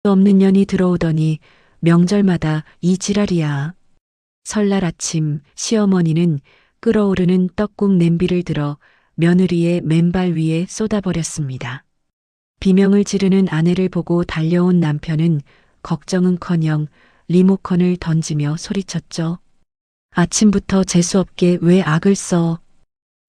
없는 년이 들어오더니 명절마다 이 지랄이야. 설날 아침 시어머니는 끓어오르는 떡국 냄비를 들어 며느리의 맨발 위에 쏟아버렸습니다. 비명을 지르는 아내를 보고 달려온 남편은 걱정은커녕 리모컨을 던지며 소리쳤죠. 아침부터 재수없게 왜 악을 써?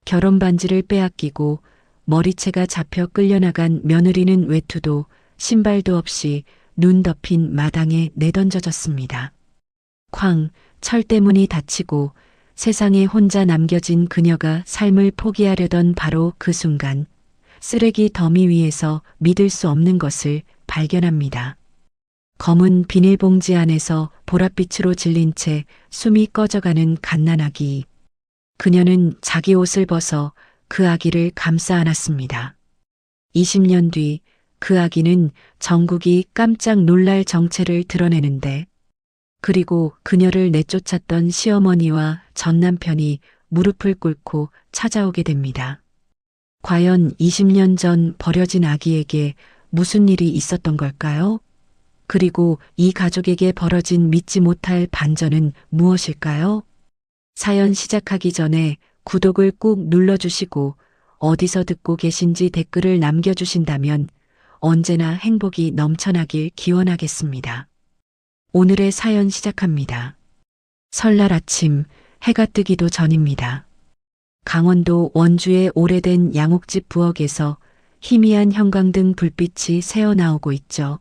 결혼 반지를 빼앗기고 머리채가 잡혀 끌려나간 며느리는 외투도 신발도 없이 눈 덮인 마당에 내던져졌습니다. 쾅, 철대문이 닫히고 세상에 혼자 남겨진 그녀가 삶을 포기하려던 바로 그 순간 쓰레기 더미 위에서 믿을 수 없는 것을 발견합니다. 검은 비닐봉지 안에서 보랏빛으로 질린 채 숨이 꺼져가는 갓난아기. 그녀는 자기 옷을 벗어 그 아기를 감싸 안았습니다. 20년 뒤 그 아기는 전국이 깜짝 놀랄 정체를 드러내는데, 그리고 그녀를 내쫓았던 시어머니와 전 남편이 무릎을 꿇고 찾아오게 됩니다. 과연 20년 전 버려진 아기에게 무슨 일이 있었던 걸까요? 그리고 이 가족에게 벌어진 믿지 못할 반전은 무엇일까요? 사연 시작하기 전에 구독을 꾹 눌러주시고 어디서 듣고 계신지 댓글을 남겨주신다면 언제나 행복이 넘쳐나길 기원하겠습니다. 오늘의 사연 시작합니다. 설날 아침 해가 뜨기도 전입니다. 강원도 원주의 오래된 양옥집 부엌에서 희미한 형광등 불빛이 새어나오고 있죠.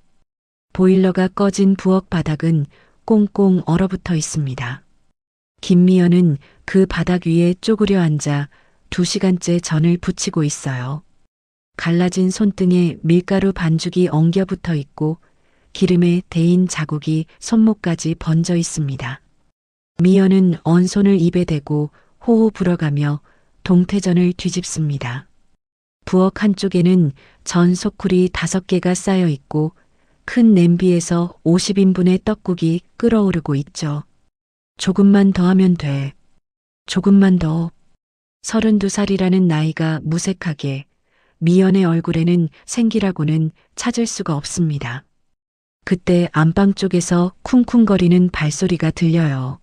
보일러가 꺼진 부엌 바닥은 꽁꽁 얼어붙어 있습니다. 김미연은 그 바닥 위에 쪼그려 앉아 2시간째 전을 부치고 있어요. 갈라진 손등에 밀가루 반죽이 엉겨 붙어 있고 기름에 데인 자국이 손목까지 번져 있습니다. 미연은 언손을 입에 대고 호호 불어가며 동태전을 뒤집습니다. 부엌 한쪽에는 전 소쿠리 5개가 쌓여 있고 큰 냄비에서 50인분의 떡국이 끓어오르고 있죠. 조금만 더 하면 돼. 조금만 더. 32살이라는 나이가 무색하게 미연의 얼굴에는 생기라고는 찾을 수가 없습니다. 그때 안방 쪽에서 쿵쿵거리는 발소리가 들려요.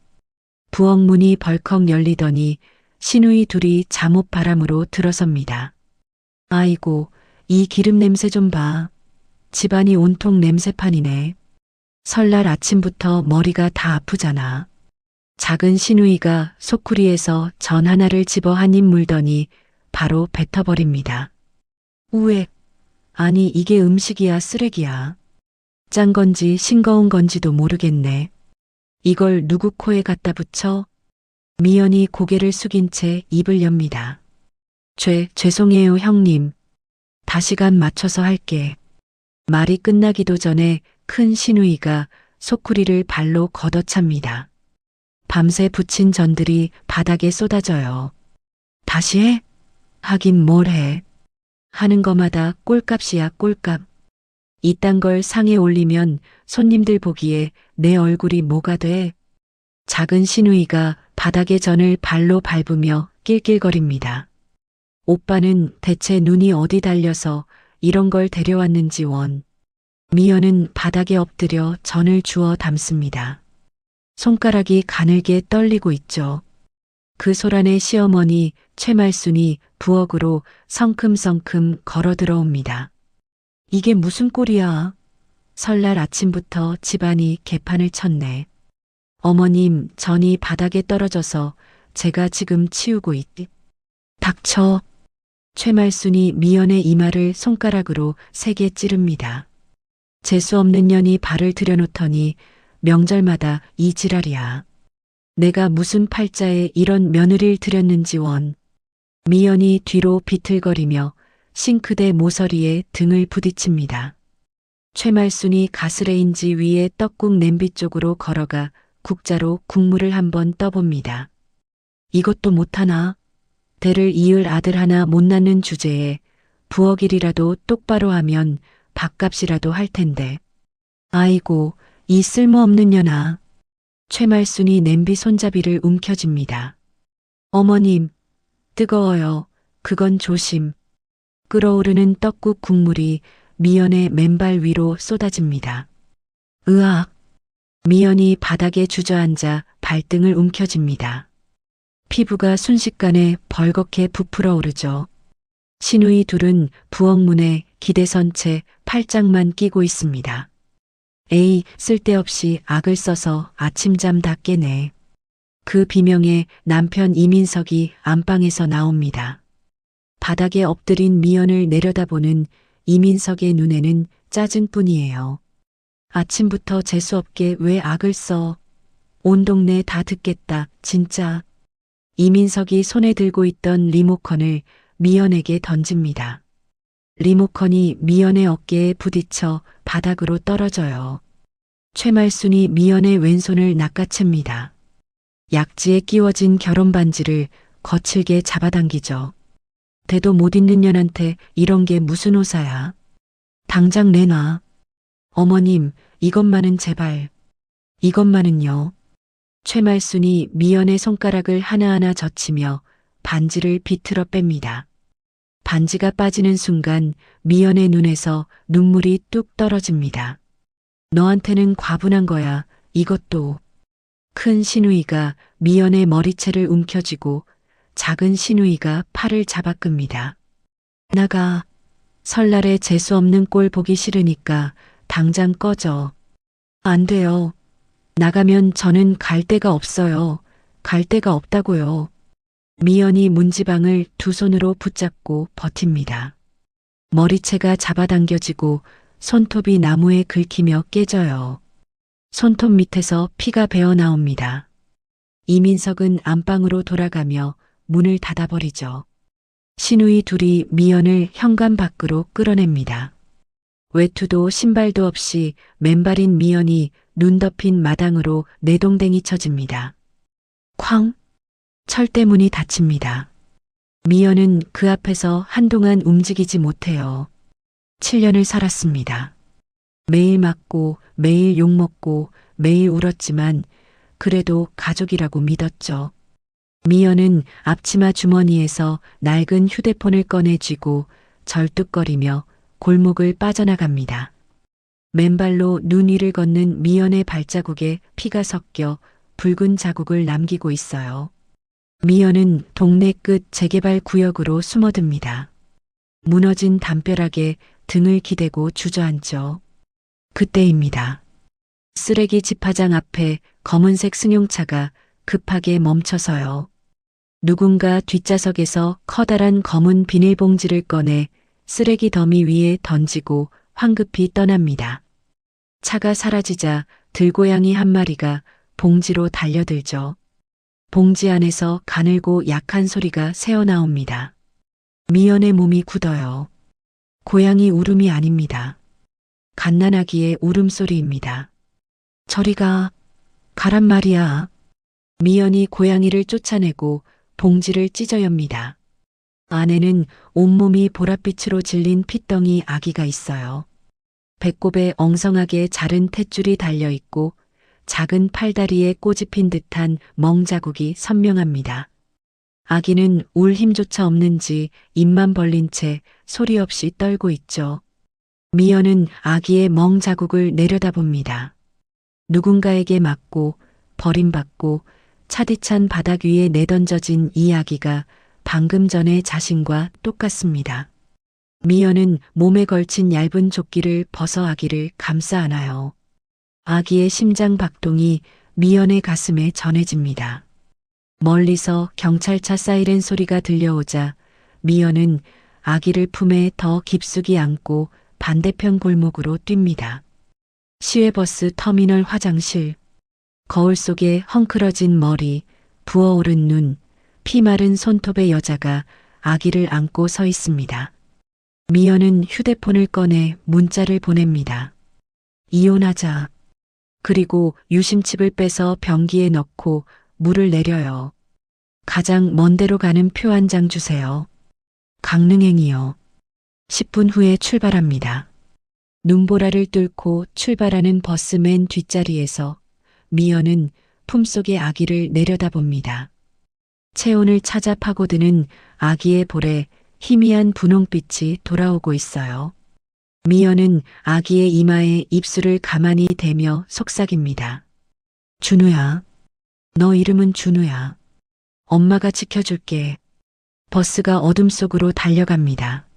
부엌 문이 벌컥 열리더니 시누이 둘이 잠옷 바람으로 들어섭니다. 아이고, 이 기름 냄새 좀 봐. 집안이 온통 냄새판이네. 설날 아침부터 머리가 다 아프잖아. 작은 시누이가 소쿠리에서 전 하나를 집어 한 입 물더니 바로 뱉어버립니다. 우엑, 아니 이게 음식이야 쓰레기야. 짠 건지 싱거운 건지도 모르겠네. 이걸 누구 코에 갖다 붙여? 미연이 고개를 숙인 채 입을 엽니다. 죄송해요 형님. 다시간 맞춰서 할게. 말이 끝나기도 전에 큰 시누이가 소쿠리를 발로 걷어찹니다. 밤새 부친 전들이 바닥에 쏟아져요. 다시 해? 하긴 뭘 해. 하는 거마다 꼴값이야 꼴값. 이딴 걸 상에 올리면 손님들 보기에 내 얼굴이 뭐가 돼? 작은 시누이가 바닥에 전을 발로 밟으며 낄낄거립니다. 오빠는 대체 눈이 어디 달려서 이런 걸 데려왔는지 원. 미연은 바닥에 엎드려 전을 주워 담습니다. 손가락이 가늘게 떨리고 있죠. 그 소란에 시어머니 최말순이 부엌으로 성큼성큼 걸어 들어옵니다. 이게 무슨 꼴이야? 설날 아침부터 집안이 개판을 쳤네. 어머님, 전이 바닥에 떨어져서 제가 지금 치우고 있지. 닥쳐. 최말순이 미연의 이마를 손가락으로 세게 찌릅니다. 재수 없는 년이 발을 들여놓더니 명절마다 이 지랄이야. 내가 무슨 팔자에 이런 며느리를 들였는지 원. 미연이 뒤로 비틀거리며 싱크대 모서리에 등을 부딪힙니다. 최말순이 가스레인지 위에 떡국 냄비 쪽으로 걸어가 국자로 국물을 한번 떠봅니다. 이것도 못하나? 대를 이을 아들 하나 못 낳는 주제에 부엌 일이라도 똑바로 하면 밥값이라도 할 텐데. 아이고, 이 쓸모없는 년아. 최말순이 냄비 손잡이를 움켜쥡니다. 어머님, 뜨거워요. 그건 조심. 끓어오르는 떡국 국물이 미연의 맨발 위로 쏟아집니다. 으악! 미연이 바닥에 주저앉아 발등을 움켜쥡니다. 피부가 순식간에 벌겋게 부풀어 오르죠. 시누이 둘은 부엌문에 기대선 채 팔짱만 끼고 있습니다. 에이, 쓸데없이 악을 써서 아침잠 다 깨네. 그 비명에 남편 이민석이 안방에서 나옵니다. 바닥에 엎드린 미연을 내려다보는 이민석의 눈에는 짜증뿐이에요. 아침부터 재수없게 왜 악을 써? 온 동네 다 듣겠다, 진짜. 이민석이 손에 들고 있던 리모컨을 미연에게 던집니다. 리모컨이 미연의 어깨에 부딪혀 바닥으로 떨어져요. 최말순이 미연의 왼손을 낚아챕니다. 약지에 끼워진 결혼 반지를 거칠게 잡아당기죠. 대도 못 잇는 년한테 이런 게 무슨 호사야. 당장 내놔. 어머님, 이것만은 제발. 이것만은요. 최말순이 미연의 손가락을 하나하나 젖히며 반지를 비틀어 뺍니다. 반지가 빠지는 순간 미연의 눈에서 눈물이 뚝 떨어집니다. 너한테는 과분한 거야. 이것도. 큰 시누이가 미연의 머리채를 움켜쥐고 작은 시누이가 팔을 잡아 끕니다. 나가. 설날에 재수없는 꼴 보기 싫으니까 당장 꺼져. 안 돼요. 나가면 저는 갈 데가 없어요. 갈 데가 없다고요. 미연이 문지방을 두 손으로 붙잡고 버팁니다. 머리채가 잡아당겨지고 손톱이 나무에 긁히며 깨져요. 손톱 밑에서 피가 배어 나옵니다. 이민석은 안방으로 돌아가며 문을 닫아버리죠. 시누이 둘이 미연을 현관 밖으로 끌어냅니다. 외투도 신발도 없이 맨발인 미연이 눈 덮인 마당으로 내동댕이 쳐집니다. 쾅! 철대문이 닫힙니다. 미연은 그 앞에서 한동안 움직이지 못해요. 7년을 살았습니다. 매일 맞고 매일 욕먹고 매일 울었지만 그래도 가족이라고 믿었죠. 미연은 앞치마 주머니에서 낡은 휴대폰을 꺼내 쥐고 절뚝거리며 골목을 빠져나갑니다. 맨발로 눈 위를 걷는 미연의 발자국에 피가 섞여 붉은 자국을 남기고 있어요. 미연은 동네 끝 재개발 구역으로 숨어듭니다. 무너진 담벼락에 등을 기대고 주저앉죠. 그때입니다. 쓰레기 집화장 앞에 검은색 승용차가 급하게 멈춰서요. 누군가 뒷좌석에서 커다란 검은 비닐봉지를 꺼내 쓰레기 더미 위에 던지고 황급히 떠납니다. 차가 사라지자 들고양이 한 마리가 봉지로 달려들죠. 봉지 안에서 가늘고 약한 소리가 새어나옵니다. 미연의 몸이 굳어요. 고양이 울음이 아닙니다. 갓난아기의 울음소리입니다. 저리가, 가란 말이야. 미연이 고양이를 쫓아내고 봉지를 찢어 엽니다. 안에는 온몸이 보랏빛으로 질린 핏덩이 아기가 있어요. 배꼽에 엉성하게 자른 탯줄이 달려있고 작은 팔다리에 꼬집힌 듯한 멍자국이 선명합니다. 아기는 울 힘조차 없는지 입만 벌린 채 소리 없이 떨고 있죠. 미연은 아기의 멍자국을 내려다봅니다. 누군가에게 맞고 버림받고 차디찬 바닥 위에 내던져진 이 아기가 방금 전의 자신과 똑같습니다. 미연은 몸에 걸친 얇은 조끼를 벗어 아기를 감싸 안아요. 아기의 심장 박동이 미연의 가슴에 전해집니다. 멀리서 경찰차 사이렌 소리가 들려오자 미연은 아기를 품에 더 깊숙이 안고 반대편 골목으로 뜁니다. 시외버스 터미널 화장실, 거울 속에 헝클어진 머리, 부어오른 눈, 피마른 손톱의 여자가 아기를 안고 서 있습니다. 미연은 휴대폰을 꺼내 문자를 보냅니다. 이혼하자. 그리고 유심칩을 빼서 변기에 넣고 물을 내려요. 가장 먼 데로 가는 표 한 장 주세요. 강릉행이요. 10분 후에 출발합니다. 눈보라를 뚫고 출발하는 버스 맨 뒷자리에서 미연은 품속의 아기를 내려다봅니다. 체온을 찾아 파고드는 아기의 볼에 희미한 분홍빛이 돌아오고 있어요. 미연은 아기의 이마에 입술을 가만히 대며 속삭입니다. 준우야, 너 이름은 준우야. 엄마가 지켜줄게. 버스가 어둠 속으로 달려갑니다.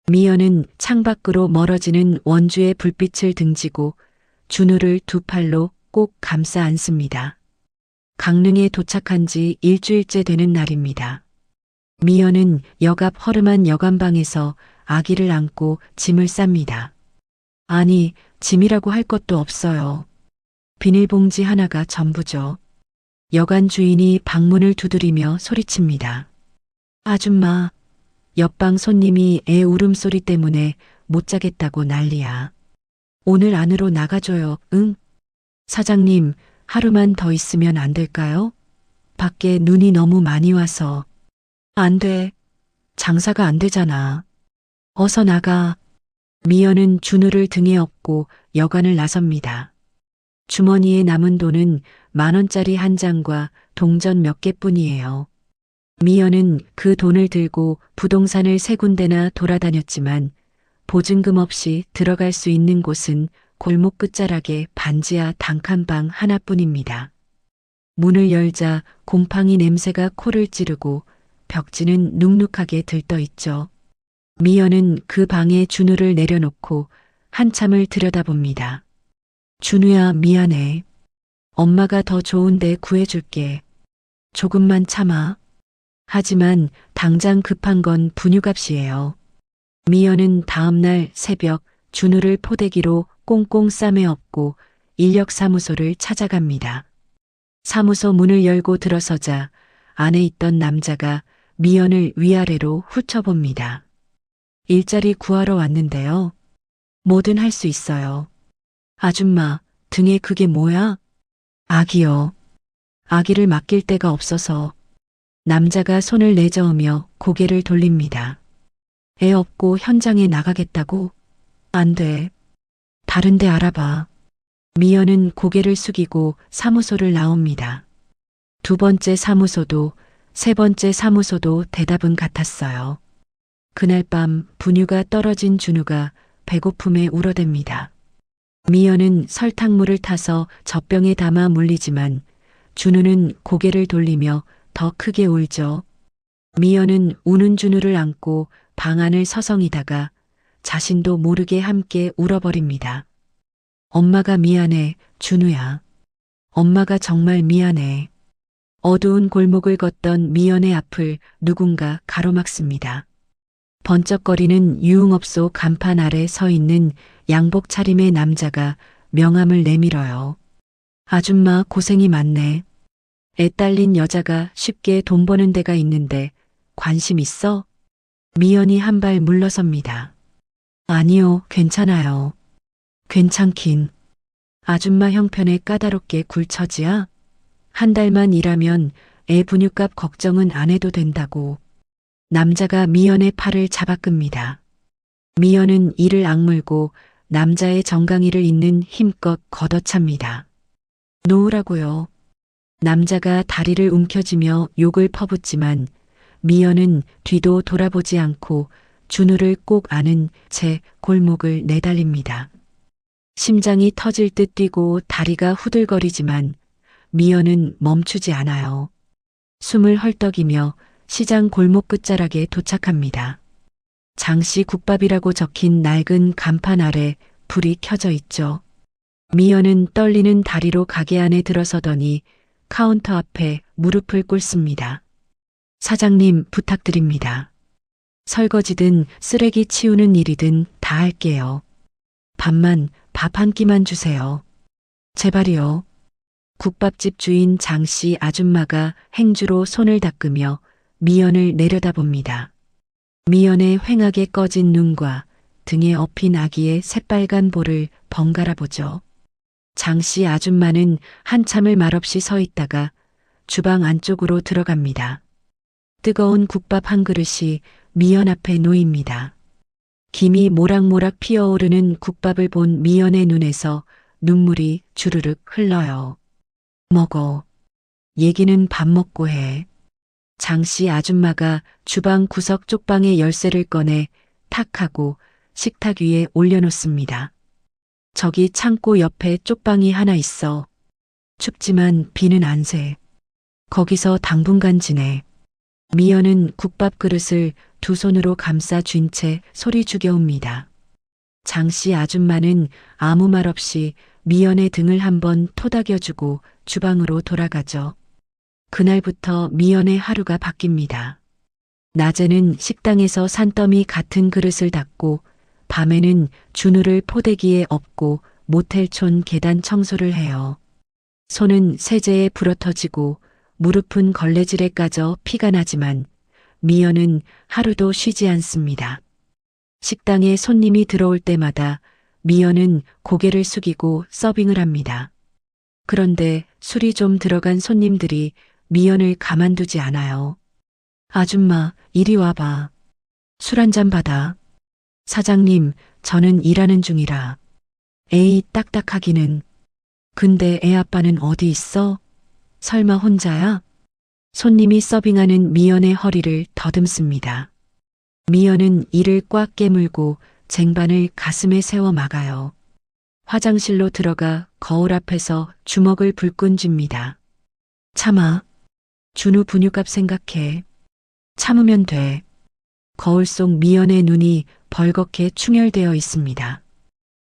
미연은 창밖으로 멀어지는 원주의 불빛을 등지고 준우를 두 팔로 꼭 감싸 안습니다. 강릉에 도착한 지 일주일째 되는 날입니다. 미연은 역 앞 허름한 여관방에서 아기를 안고 짐을 쌉니다. 아니, 짐이라고 할 것도 없어요. 비닐봉지 하나가 전부죠. 여관 주인이 방문을 두드리며 소리칩니다. 아줌마, 옆방 손님이 애 울음소리 때문에 못 자겠다고 난리야. 오늘 안으로 나가줘요, 응? 사장님, 하루만 더 있으면 안 될까요? 밖에 눈이 너무 많이 와서. 안 돼. 장사가 안 되잖아. 어서 나가. 미연은 준우를 등에 업고 여관을 나섭니다. 주머니에 남은 돈은 10,000원짜리 한 장과 동전 몇 개뿐이에요. 미연은 그 돈을 들고 부동산을 3군데나 돌아다녔지만 보증금 없이 들어갈 수 있는 곳은 골목 끝자락에 반지하 단칸방 하나뿐입니다. 문을 열자 곰팡이 냄새가 코를 찌르고 벽지는 눅눅하게 들떠 있죠. 미연은 그 방에 준우를 내려놓고 한참을 들여다봅니다. 준우야, 미안해. 엄마가 더 좋은 데 구해줄게. 조금만 참아. 하지만 당장 급한 건 분유값이에요. 미연은 다음날 새벽 준우를 포대기로 꽁꽁 싸매 업고 인력사무소를 찾아갑니다. 사무소 문을 열고 들어서자 안에 있던 남자가 미연을 위아래로 훑어봅니다. 일자리 구하러 왔는데요. 뭐든 할 수 있어요. 아줌마, 등에 그게 뭐야? 아기요. 아기를 맡길 데가 없어서. 남자가 손을 내저으며 고개를 돌립니다. 애 없고 현장에 나가겠다고? 안 돼. 다른 데 알아봐. 미연은 고개를 숙이고 사무소를 나옵니다. 두 번째 사무소도 세 번째 사무소도 대답은 같았어요. 그날 밤 분유가 떨어진 준우가 배고픔에 울어댑니다. 미연은 설탕물을 타서 젖병에 담아 물리지만 준우는 고개를 돌리며 더 크게 울죠. 미연은 우는 준우를 안고 방 안을 서성이다가 자신도 모르게 함께 울어버립니다. 엄마가 미안해, 준우야. 엄마가 정말 미안해. 어두운 골목을 걷던 미연의 앞을 누군가 가로막습니다. 번쩍거리는 유흥업소 간판 아래 서 있는 양복 차림의 남자가 명함을 내밀어요. 아줌마 고생이 많네. 애 딸린 여자가 쉽게 돈 버는 데가 있는데 관심 있어? 미연이 한 발 물러섭니다. 아니요, 괜찮아요. 괜찮긴. 아줌마 형편에 까다롭게 굴처지야? 한 달만 일하면 애 분유값 걱정은 안 해도 된다고. 남자가 미연의 팔을 잡아 끕니다. 미연은 이를 악물고 남자의 정강이를 잇는 힘껏 걷어찹니다. 놓으라고요. 남자가 다리를 움켜쥐며 욕을 퍼붓지만 미연은 뒤도 돌아보지 않고 준우를 꼭 안은 채 골목을 내달립니다. 심장이 터질 듯 뛰고 다리가 후들거리지만 미연은 멈추지 않아요. 숨을 헐떡이며 시장 골목 끝자락에 도착합니다. 장씨 국밥이라고 적힌 낡은 간판 아래 불이 켜져 있죠. 미연은 떨리는 다리로 가게 안에 들어서더니 카운터 앞에 무릎을 꿇습니다. 사장님, 부탁드립니다. 설거지든 쓰레기 치우는 일이든 다 할게요. 밥만, 밥 한 끼만 주세요. 제발이요. 국밥집 주인 장씨 아줌마가 행주로 손을 닦으며 미연을 내려다봅니다. 미연의 휑하게 꺼진 눈과 등에 업힌 아기의 새빨간 볼을 번갈아 보죠. 장씨 아줌마는 한참을 말없이 서 있다가 주방 안쪽으로 들어갑니다. 뜨거운 국밥 한 그릇이 미연 앞에 놓입니다. 김이 모락모락 피어오르는 국밥을 본 미연의 눈에서 눈물이 주르륵 흘러요. 먹어. 얘기는 밥 먹고 해. 장씨 아줌마가 주방 구석 쪽방의 열쇠를 꺼내 탁 하고 식탁 위에 올려놓습니다. 저기 창고 옆에 쪽방이 하나 있어. 춥지만 비는 안 새. 거기서 당분간 지내. 미연은 국밥 그릇을 두 손으로 감싸 쥔 채 소리 죽여옵니다. 장씨 아줌마는 아무 말 없이 미연의 등을 한번 토닥여주고 주방으로 돌아가죠. 그날부터 미연의 하루가 바뀝니다. 낮에는 식당에서 산더미 같은 그릇을 닦고 밤에는 준우를 포대기에 엎고 모텔촌 계단 청소를 해요. 손은 세제에 불어터지고 무릎은 걸레질에 까져 피가 나지만 미연은 하루도 쉬지 않습니다. 식당에 손님이 들어올 때마다 미연은 고개를 숙이고 서빙을 합니다. 그런데 술이 좀 들어간 손님들이 미연을 가만두지 않아요. 아줌마, 이리 와봐. 술 한 잔 받아. 사장님, 저는 일하는 중이라. 에이, 딱딱하기는. 근데 애 아빠는 어디 있어? 설마 혼자야? 손님이 서빙하는 미연의 허리를 더듬습니다. 미연은 이를 꽉 깨물고 쟁반을 가슴에 세워 막아요. 화장실로 들어가 거울 앞에서 주먹을 불끈 쥡니다. 참아. 준우 분유값 생각해. 참으면 돼. 거울 속 미연의 눈이 벌겋게 충혈되어 있습니다.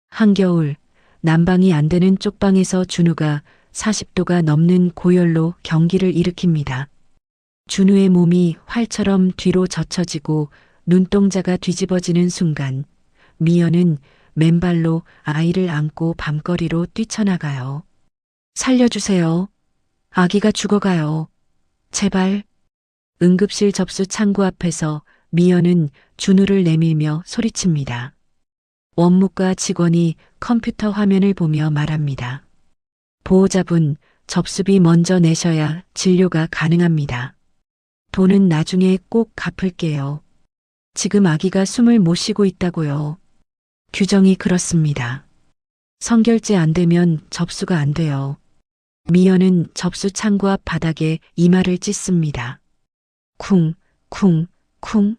한겨울 난방이 안 되는 쪽방에서 준우가 40도가 넘는 고열로 경기를 일으킵니다. 준우의 몸이 활처럼 뒤로 젖혀지고 눈동자가 뒤집어지는 순간 미연은 맨발로 아이를 안고 밤거리로 뛰쳐나가요. 살려주세요. 아기가 죽어가요. 제발. 응급실 접수 창구 앞에서 미연은 준우를 내밀며 소리칩니다. 원무과 직원이 컴퓨터 화면을 보며 말합니다. 보호자분, 접수비 먼저 내셔야 진료가 가능합니다. 돈은 나중에 꼭 갚을게요. 지금 아기가 숨을 못 쉬고 있다고요. 규정이 그렇습니다. 선결제 안 되면 접수가 안 돼요. 미연은 접수 창구 앞 바닥에 이마를 찢습니다. 쿵, 쿵, 쿵.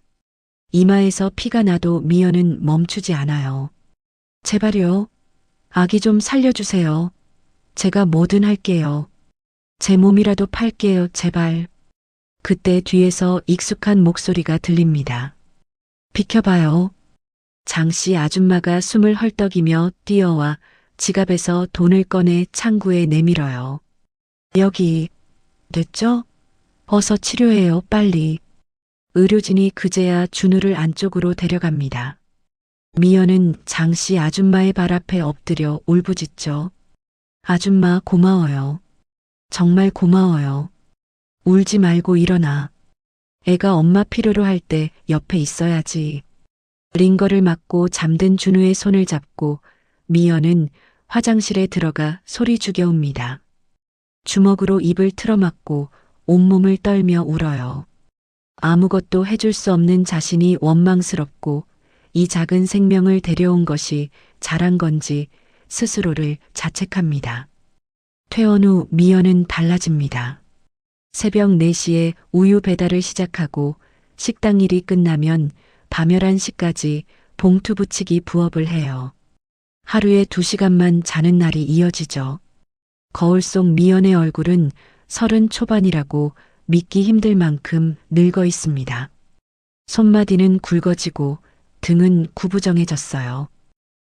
이마에서 피가 나도 미연은 멈추지 않아요. 제발요. 아기 좀 살려주세요. 제가 뭐든 할게요. 제 몸이라도 팔게요, 제발. 그때 뒤에서 익숙한 목소리가 들립니다. 비켜봐요. 장씨 아줌마가 숨을 헐떡이며 뛰어와 지갑에서 돈을 꺼내 창구에 내밀어요. 여기, 됐죠? 어서 치료해요, 빨리. 의료진이 그제야 준우를 안쪽으로 데려갑니다. 미연은 장씨 아줌마의 발 앞에 엎드려 울부짖죠. 아줌마 고마워요. 정말 고마워요. 울지 말고 일어나. 애가 엄마 필요로 할 때 옆에 있어야지. 링거를 맞고 잠든 준우의 손을 잡고 미연은 화장실에 들어가 소리 죽여옵니다. 주먹으로 입을 틀어막고 온몸을 떨며 울어요. 아무것도 해줄 수 없는 자신이 원망스럽고 이 작은 생명을 데려온 것이 잘한 건지 스스로를 자책합니다. 퇴원 후 미연은 달라집니다. 새벽 4시에 우유 배달을 시작하고 식당 일이 끝나면 밤 11시까지 봉투 붙이기 부업을 해요. 하루에 2시간만 자는 날이 이어지죠. 거울 속 미연의 얼굴은 30 초반이라고 믿기 힘들 만큼 늙어 있습니다. 손마디는 굵어지고 등은 구부정해졌어요.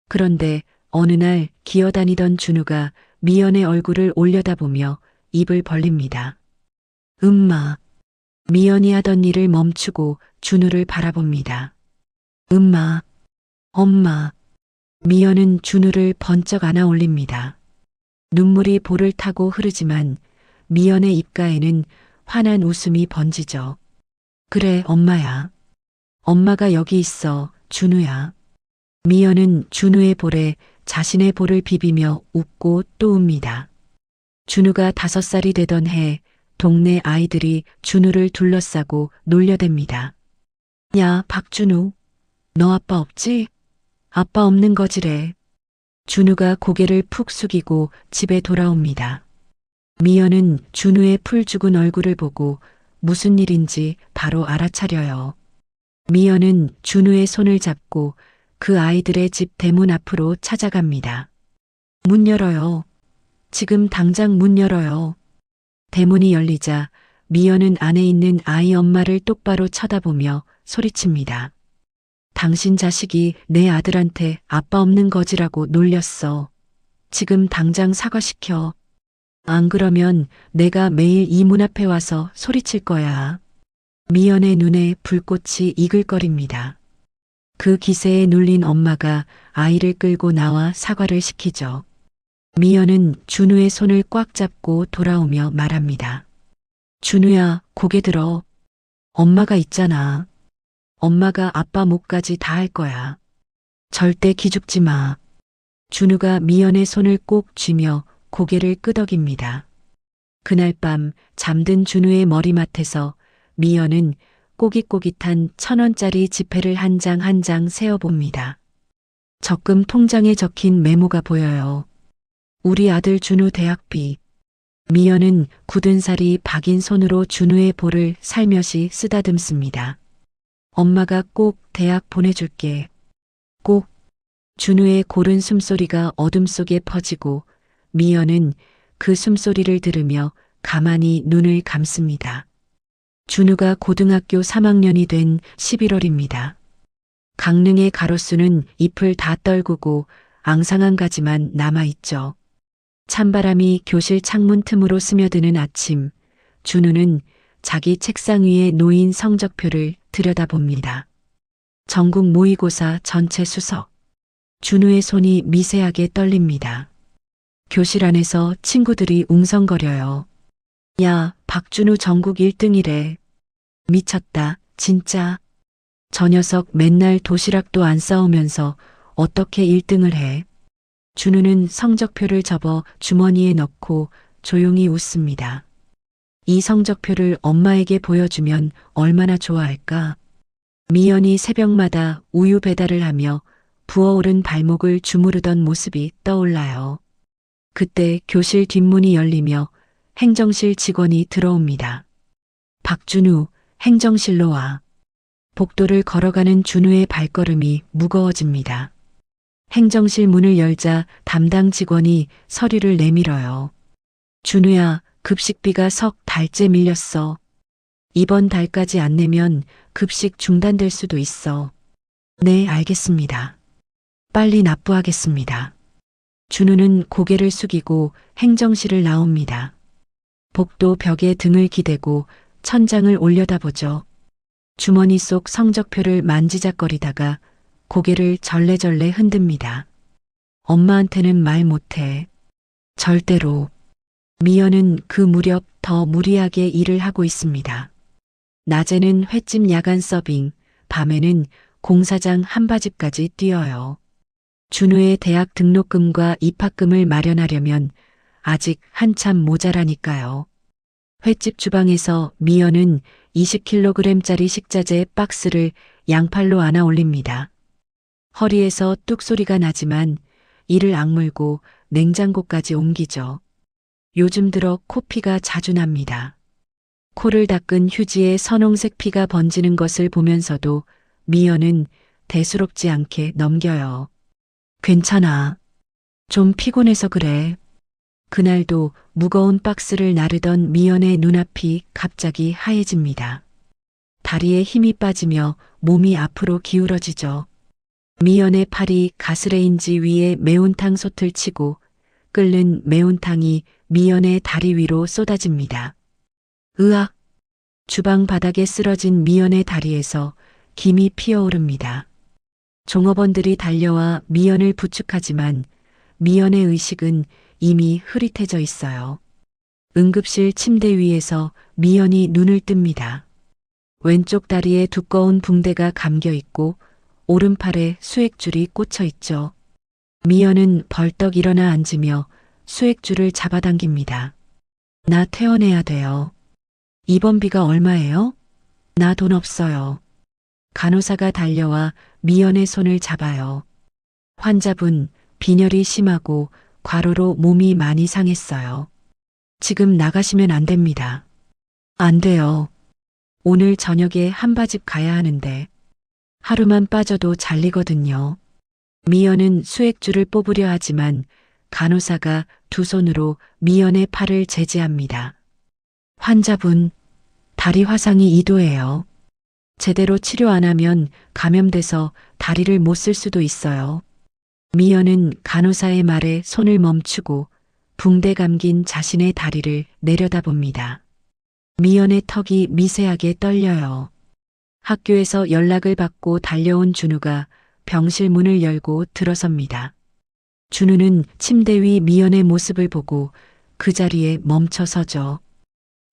그런데 어느 날 기어다니던 준우가 미연의 얼굴을 올려다보며 입을 벌립니다. 음마. 미연이 하던 일을 멈추고 준우를 바라봅니다. 음마. 엄마. 미연은 준우를 번쩍 안아 올립니다. 눈물이 볼을 타고 흐르지만 미연의 입가에는 환한 웃음이 번지죠. 그래, 엄마야. 엄마가 여기 있어, 준우야. 미연은 준우의 볼에 자신의 볼을 비비며 웃고 또 웁니다. 준우가 5살이 되던 해 동네 아이들이 준우를 둘러싸고 놀려댑니다. 야, 박준우. 너 아빠 없지? 아빠 없는 거지래. 준우가 고개를 푹 숙이고 집에 돌아옵니다. 미연은 준우의 풀 죽은 얼굴을 보고 무슨 일인지 바로 알아차려요. 미연은 준우의 손을 잡고 그 아이들의 집 대문 앞으로 찾아갑니다. 문 열어요. 지금 당장 문 열어요. 대문이 열리자 미연은 안에 있는 아이 엄마를 똑바로 쳐다보며 소리칩니다. 당신 자식이 내 아들한테 아빠 없는 거지라고 놀렸어. 지금 당장 사과시켜. 안 그러면 내가 매일 이 문 앞에 와서 소리칠 거야. 미연의 눈에 불꽃이 이글거립니다. 그 기세에 눌린 엄마가 아이를 끌고 나와 사과를 시키죠. 미연은 준우의 손을 꽉 잡고 돌아오며 말합니다. 준우야, 고개 들어. 엄마가 있잖아. 엄마가 아빠 목까지 다 할 거야. 절대 기죽지 마. 준우가 미연의 손을 꼭 쥐며 고개를 끄덕입니다. 그날 밤 잠든 준우의 머리맡에서 미연은 꼬깃꼬깃한 1,000원짜리 지폐를 한 장 한 장 세어봅니다. 적금 통장에 적힌 메모가 보여요. 우리 아들 준우 대학비. 미연은 굳은 살이 박인 손으로 준우의 볼을 살며시 쓰다듬습니다. 엄마가 꼭 대학 보내줄게. 꼭. 준우의 고른 숨소리가 어둠 속에 퍼지고 미연은 그 숨소리를 들으며 가만히 눈을 감습니다. 준우가 고등학교 3학년이 된 11월입니다. 강릉의 가로수는 잎을 다 떨구고 앙상한 가지만 남아있죠. 찬바람이 교실 창문 틈으로 스며드는 아침, 준우는 자기 책상 위에 놓인 성적표를 들여다봅니다. 전국 모의고사 전체 수석. 준우의 손이 미세하게 떨립니다. 교실 안에서 친구들이 웅성거려요. 야, 박준우 전국 1등이래. 미쳤다, 진짜. 저 녀석 맨날 도시락도 안 싸우면서 어떻게 1등을 해. 준우는 성적표를 접어 주머니에 넣고 조용히 웃습니다. 이 성적표를 엄마에게 보여주면 얼마나 좋아할까. 미연이 새벽마다 우유 배달을 하며 부어오른 발목을 주무르던 모습이 떠올라요. 그때 교실 뒷문이 열리며 행정실 직원이 들어옵니다. 박준우, 행정실로 와. 복도를 걸어가는 준우의 발걸음이 무거워집니다. 행정실 문을 열자 담당 직원이 서류를 내밀어요. 준우야, 급식비가 석 달째 밀렸어. 이번 달까지 안 내면 급식 중단될 수도 있어. 네, 알겠습니다. 빨리 납부하겠습니다. 준우는 고개를 숙이고 행정실을 나옵니다. 복도 벽에 등을 기대고 천장을 올려다보죠. 주머니 속 성적표를 만지작거리다가 고개를 절레절레 흔듭니다. 엄마한테는 말 못해. 절대로. 미연은 그 무렵 더 무리하게 일을 하고 있습니다. 낮에는 횟집 야간 서빙, 밤에는 공사장 한바집까지 뛰어요. 준우의 대학 등록금과 입학금을 마련하려면 아직 한참 모자라니까요. 횟집 주방에서 미연은 20kg짜리 식자재 박스를 양팔로 안아 올립니다. 허리에서 뚝 소리가 나지만 이를 악물고 냉장고까지 옮기죠. 요즘 들어 코피가 자주 납니다. 코를 닦은 휴지에 선홍색 피가 번지는 것을 보면서도 미연은 대수롭지 않게 넘겨요. 괜찮아. 좀 피곤해서 그래. 그날도 무거운 박스를 나르던 미연의 눈앞이 갑자기 하얘집니다. 다리에 힘이 빠지며 몸이 앞으로 기울어지죠. 미연의 팔이 가스레인지 위에 매운탕 솥을 치고 끓는 매운탕이 미연의 다리 위로 쏟아집니다. 으악! 주방 바닥에 쓰러진 미연의 다리에서 김이 피어오릅니다. 종업원들이 달려와 미연을 부축하지만 미연의 의식은 이미 흐릿해져 있어요. 응급실 침대 위에서 미연이 눈을 뜹니다. 왼쪽 다리에 두꺼운 붕대가 감겨 있고 오른팔에 수액줄이 꽂혀 있죠. 미연은 벌떡 일어나 앉으며 수액줄을 잡아당깁니다. 나 퇴원해야 돼요. 입원비가 얼마예요? 나 돈 없어요. 간호사가 달려와 미연의 손을 잡아요. 환자분, 빈혈이 심하고 과로로 몸이 많이 상했어요. 지금 나가시면 안 됩니다. 안 돼요. 오늘 저녁에 한바집 가야 하는데 하루만 빠져도 잘리거든요. 미연은 수액줄을 뽑으려 하지만 간호사가 두 손으로 미연의 팔을 제지합니다. 환자분, 다리 화상이 2도예요. 제대로 치료 안 하면 감염돼서 다리를 못 쓸 수도 있어요. 미연은 간호사의 말에 손을 멈추고 붕대 감긴 자신의 다리를 내려다봅니다. 미연의 턱이 미세하게 떨려요. 학교에서 연락을 받고 달려온 준우가 병실 문을 열고 들어섭니다. 준우는 침대 위 미연의 모습을 보고 그 자리에 멈춰 서죠.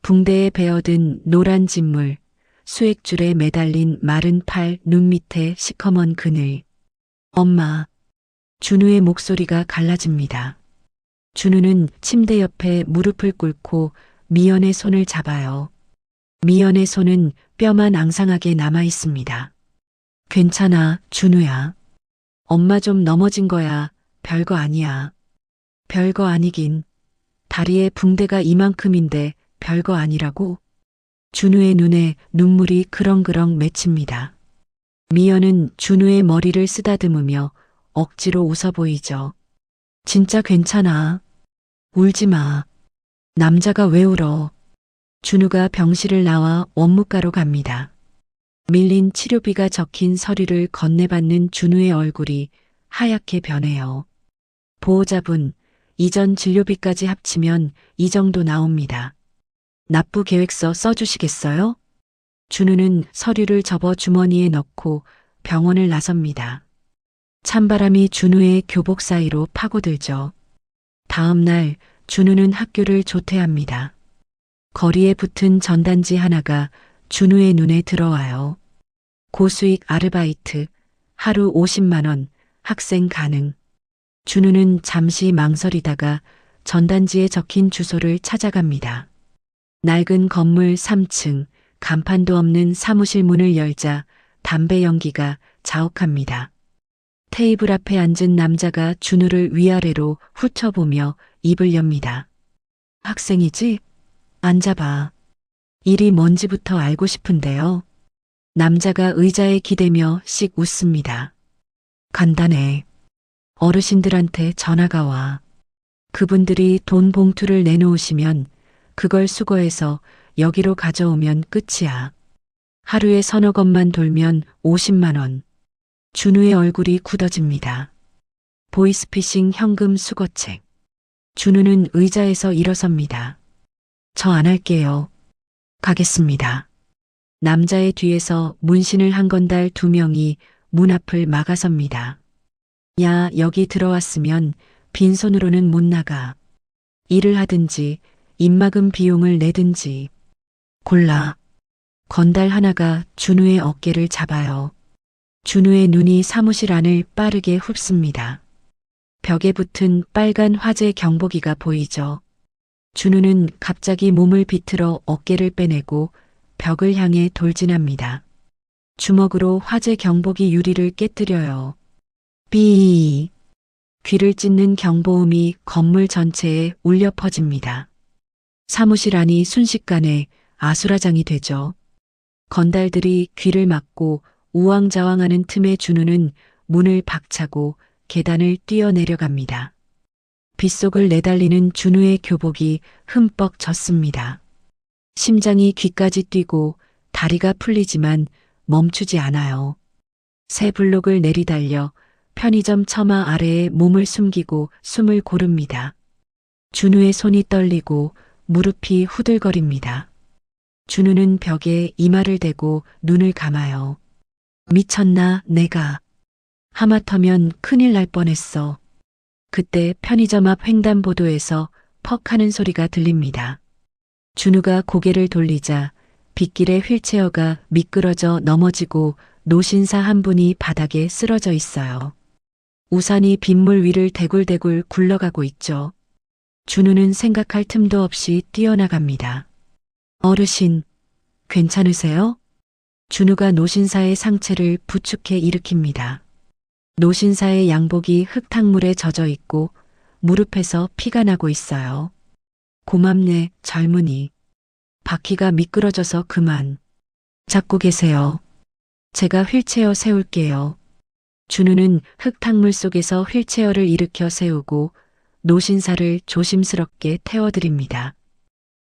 붕대에 베어든 노란 진물, 수액줄에 매달린 마른 팔, 눈 밑에 시커먼 그늘. 엄마. 준우의 목소리가 갈라집니다. 준우는 침대 옆에 무릎을 꿇고 미연의 손을 잡아요. 미연의 손은 뼈만 앙상하게 남아 있습니다. 괜찮아, 준우야. 엄마 좀 넘어진 거야. 별거 아니야. 별거 아니긴. 다리에 붕대가 이만큼인데 별거 아니라고? 준우의 눈에 눈물이 그렁그렁 맺힙니다. 미연은 준우의 머리를 쓰다듬으며 억지로 웃어 보이죠. 진짜 괜찮아. 울지 마. 남자가 왜 울어? 준우가 병실을 나와 원무과로 갑니다. 밀린 치료비가 적힌 서류를 건네받는 준우의 얼굴이 하얗게 변해요. 보호자분, 이전 진료비까지 합치면 이 정도 나옵니다. 납부 계획서 써주시겠어요? 준우는 서류를 접어 주머니에 넣고 병원을 나섭니다. 찬바람이 준우의 교복 사이로 파고들죠. 다음 날 준우는 학교를 조퇴합니다. 거리에 붙은 전단지 하나가 준우의 눈에 들어와요. 고수익 아르바이트, 하루 50만 원, 학생 가능. 준우는 잠시 망설이다가 전단지에 적힌 주소를 찾아갑니다. 낡은 건물 3층, 간판도 없는 사무실 문을 열자 담배 연기가 자욱합니다. 테이블 앞에 앉은 남자가 준우를 위아래로 훑어보며 입을 엽니다. 학생이지? 앉아봐. 일이 뭔지부터 알고 싶은데요. 남자가 의자에 기대며 씩 웃습니다. 간단해. 어르신들한테 전화가 와. 그분들이 돈 봉투를 내놓으시면 그걸 수거해서 여기로 가져오면 끝이야. 하루에 서너 건만 돌면 50만 원. 준우의 얼굴이 굳어집니다. 보이스피싱 현금 수거책. 준우는 의자에서 일어섭니다. 저 안 할게요. 가겠습니다. 남자의 뒤에서 문신을 한 건달 두 명이 문 앞을 막아섭니다. 야, 여기 들어왔으면 빈손으로는 못 나가. 일을 하든지 입막음 비용을 내든지. 골라. 건달 하나가 준우의 어깨를 잡아요. 준우의 눈이 사무실 안을 빠르게 훑습니다. 벽에 붙은 빨간 화재 경보기가 보이죠. 준우는 갑자기 몸을 비틀어 어깨를 빼내고 벽을 향해 돌진합니다. 주먹으로 화재 경보기 유리를 깨뜨려요. 삐. 귀를 찢는 경보음이 건물 전체에 울려 퍼집니다. 사무실 안이 순식간에 아수라장이 되죠. 건달들이 귀를 막고 우왕좌왕하는 틈에 준우는 문을 박차고 계단을 뛰어내려갑니다. 빗속을 내달리는 준우의 교복이 흠뻑 젖습니다. 심장이 귀까지 뛰고 다리가 풀리지만 멈추지 않아요. 새 블록을 내리달려 편의점 처마 아래에 몸을 숨기고 숨을 고릅니다. 준우의 손이 떨리고 무릎이 후들거립니다. 준우는 벽에 이마를 대고 눈을 감아요. 미쳤나 내가. 하마터면 큰일 날 뻔했어. 그때 편의점 앞 횡단보도에서 퍽 하는 소리가 들립니다. 준우가 고개를 돌리자 빗길에 휠체어가 미끄러져 넘어지고 노신사 한 분이 바닥에 쓰러져 있어요. 우산이 빗물 위를 대굴대굴 굴러가고 있죠. 준우는 생각할 틈도 없이 뛰어나갑니다. 어르신, 괜찮으세요? 준우가 노신사의 상체를 부축해 일으킵니다. 노신사의 양복이 흙탕물에 젖어 있고 무릎에서 피가 나고 있어요. 고맙네, 젊은이. 바퀴가 미끄러져서 그만. 잡고 계세요. 제가 휠체어 세울게요. 준우는 흙탕물 속에서 휠체어를 일으켜 세우고 노신사를 조심스럽게 태워드립니다.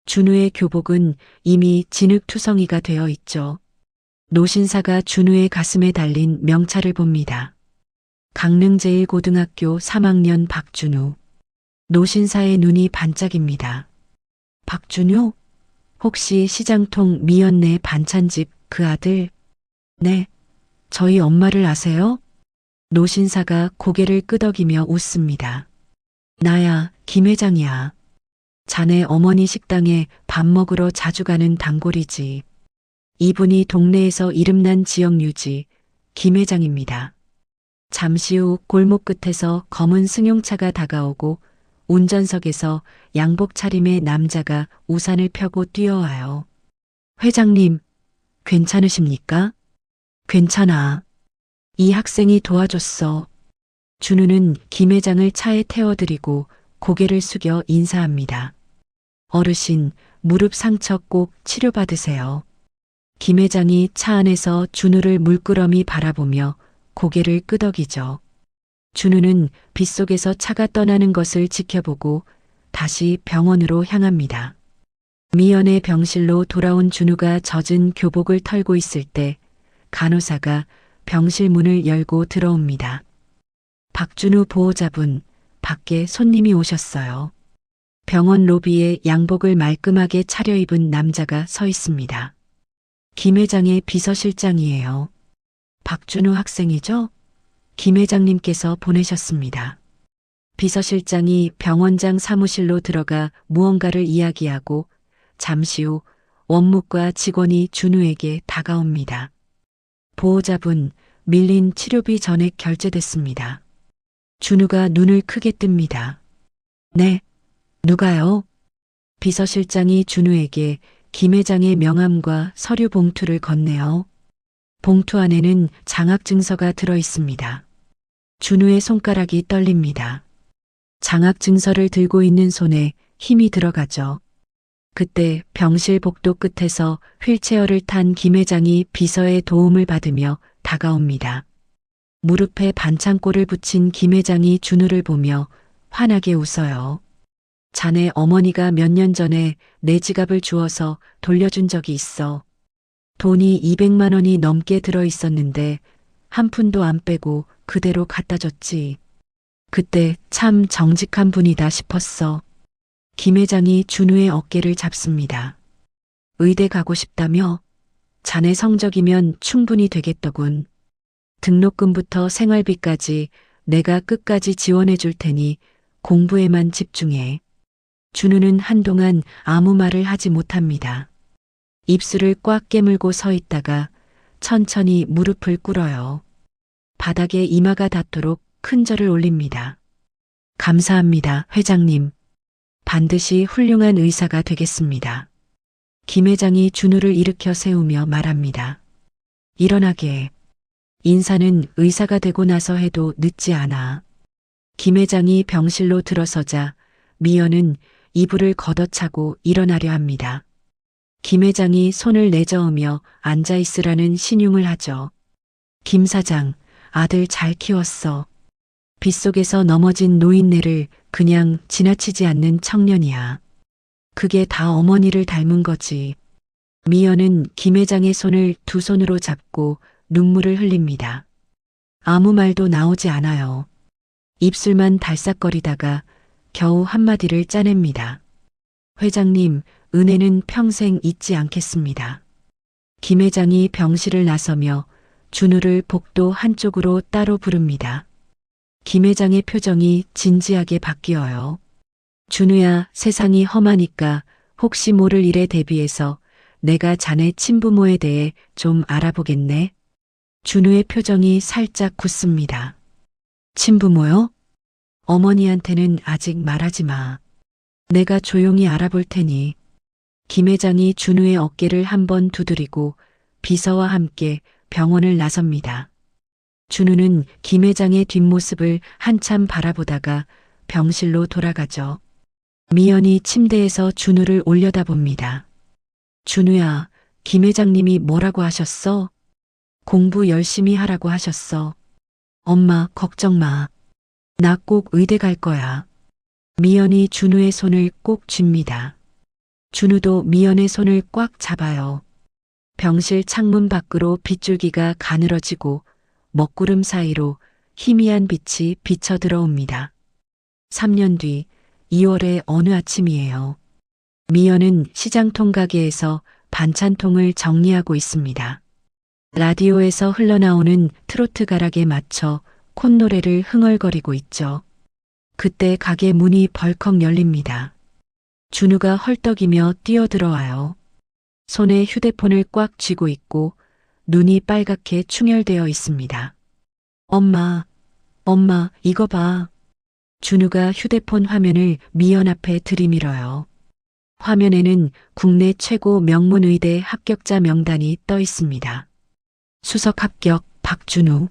준우의 교복은 이미 진흙투성이가 되어 있죠. 노신사가 준우의 가슴에 달린 명찰을 봅니다. 강릉제일고등학교 3학년 박준우. 노신사의 눈이 반짝입니다. 박준우? 혹시 시장통 미연네 반찬집 그 아들? 네. 저희 엄마를 아세요? 노신사가 고개를 끄덕이며 웃습니다. 나야, 김 회장이야. 자네 어머니 식당에 밥 먹으러 자주 가는 단골이지. 이분이 동네에서 이름난 지역유지, 김 회장입니다. 잠시 후 골목 끝에서 검은 승용차가 다가오고 운전석에서 양복 차림의 남자가 우산을 펴고 뛰어와요. 회장님, 괜찮으십니까? 괜찮아. 이 학생이 도와줬어. 준우는 김 회장을 차에 태워드리고 고개를 숙여 인사합니다. 어르신, 무릎 상처 꼭 치료받으세요. 김 회장이 차 안에서 준우를 물끄러미 바라보며 고개를 끄덕이죠. 준우는 빗속에서 차가 떠나는 것을 지켜보고 다시 병원으로 향합니다. 미연의 병실로 돌아온 준우가 젖은 교복을 털고 있을 때 간호사가 병실 문을 열고 들어옵니다. 박준우 보호자분, 밖에 손님이 오셨어요. 병원 로비에 양복을 말끔하게 차려입은 남자가 서 있습니다. 김 회장의 비서실장이에요. 박준우 학생이죠? 김 회장님께서 보내셨습니다. 비서실장이 병원장 사무실로 들어가 무언가를 이야기하고 잠시 후 원무과 직원이 준우에게 다가옵니다. 보호자분, 밀린 치료비 전액 결제됐습니다. 준우가 눈을 크게 뜹니다. 네, 누가요? 비서실장이 준우에게 김 회장의 명함과 서류 봉투를 건네요. 봉투 안에는 장학증서가 들어 있습니다. 준우의 손가락이 떨립니다. 장학증서를 들고 있는 손에 힘이 들어가죠. 그때 병실 복도 끝에서 휠체어를 탄 김 회장이 비서의 도움을 받으며 다가옵니다. 무릎에 반창고를 붙인 김 회장이 준우를 보며 환하게 웃어요. 자네 어머니가 몇 년 전에 내 지갑을 주워서 돌려준 적이 있어. 돈이 200만 원이 넘게 들어 있었는데 한 푼도 안 빼고 그대로 갖다 줬지. 그때 참 정직한 분이다 싶었어. 김 회장이 준우의 어깨를 잡습니다. 의대 가고 싶다며? 자네 성적이면 충분히 되겠더군. 등록금부터 생활비까지 내가 끝까지 지원해 줄 테니 공부에만 집중해. 준우는 한동안 아무 말을 하지 못합니다. 입술을 꽉 깨물고 서 있다가 천천히 무릎을 꿇어요. 바닥에 이마가 닿도록 큰 절을 올립니다. 감사합니다, 회장님. 반드시 훌륭한 의사가 되겠습니다. 김 회장이 준우를 일으켜 세우며 말합니다. 일어나게. 인사는 의사가 되고 나서 해도 늦지 않아. 김 회장이 병실로 들어서자 미연은 이불을 걷어차고 일어나려 합니다. 김 회장이 손을 내저으며 앉아있으라는 신용을 하죠. 김 사장, 아들 잘 키웠어. 빗속에서 넘어진 노인네를 그냥 지나치지 않는 청년이야. 그게 다 어머니를 닮은 거지. 미연은 김 회장의 손을 두 손으로 잡고 눈물을 흘립니다. 아무 말도 나오지 않아요. 입술만 달싹거리다가 겨우 한마디를 짜냅니다. 회장님, 은혜는 평생 잊지 않겠습니다. 김 회장이 병실을 나서며 준우를 복도 한쪽으로 따로 부릅니다. 김 회장의 표정이 진지하게 바뀌어요. 준우야, 세상이 험하니까 혹시 모를 일에 대비해서 내가 자네 친부모에 대해 좀 알아보겠네. 준우의 표정이 살짝 굳습니다. 친부모요? 어머니한테는 아직 말하지 마. 내가 조용히 알아볼 테니. 김 회장이 준우의 어깨를 한번 두드리고 비서와 함께 병원을 나섭니다. 준우는 김 회장의 뒷모습을 한참 바라보다가 병실로 돌아가죠. 미연이 침대에서 준우를 올려다봅니다. 준우야, 김 회장님이 뭐라고 하셨어? 공부 열심히 하라고 하셨어. 엄마, 걱정 마. 나 꼭 의대 갈 거야. 미연이 준우의 손을 꼭 쥡니다. 준우도 미연의 손을 꽉 잡아요. 병실 창문 밖으로 빗줄기가 가늘어지고 먹구름 사이로 희미한 빛이 비쳐 들어옵니다. 3년 뒤 2월의 어느 아침이에요. 미연은 시장통 가게에서 반찬통을 정리하고 있습니다. 라디오에서 흘러나오는 트로트 가락에 맞춰 콧노래를 흥얼거리고 있죠. 그때 가게 문이 벌컥 열립니다. 준우가 헐떡이며 뛰어들어와요. 손에 휴대폰을 꽉 쥐고 있고 눈이 빨갛게 충혈되어 있습니다. 엄마, 엄마, 이거 봐. 준우가 휴대폰 화면을 미연 앞에 들이밀어요. 화면에는 국내 최고 명문의대 합격자 명단이 떠 있습니다. 수석 합격 박준우.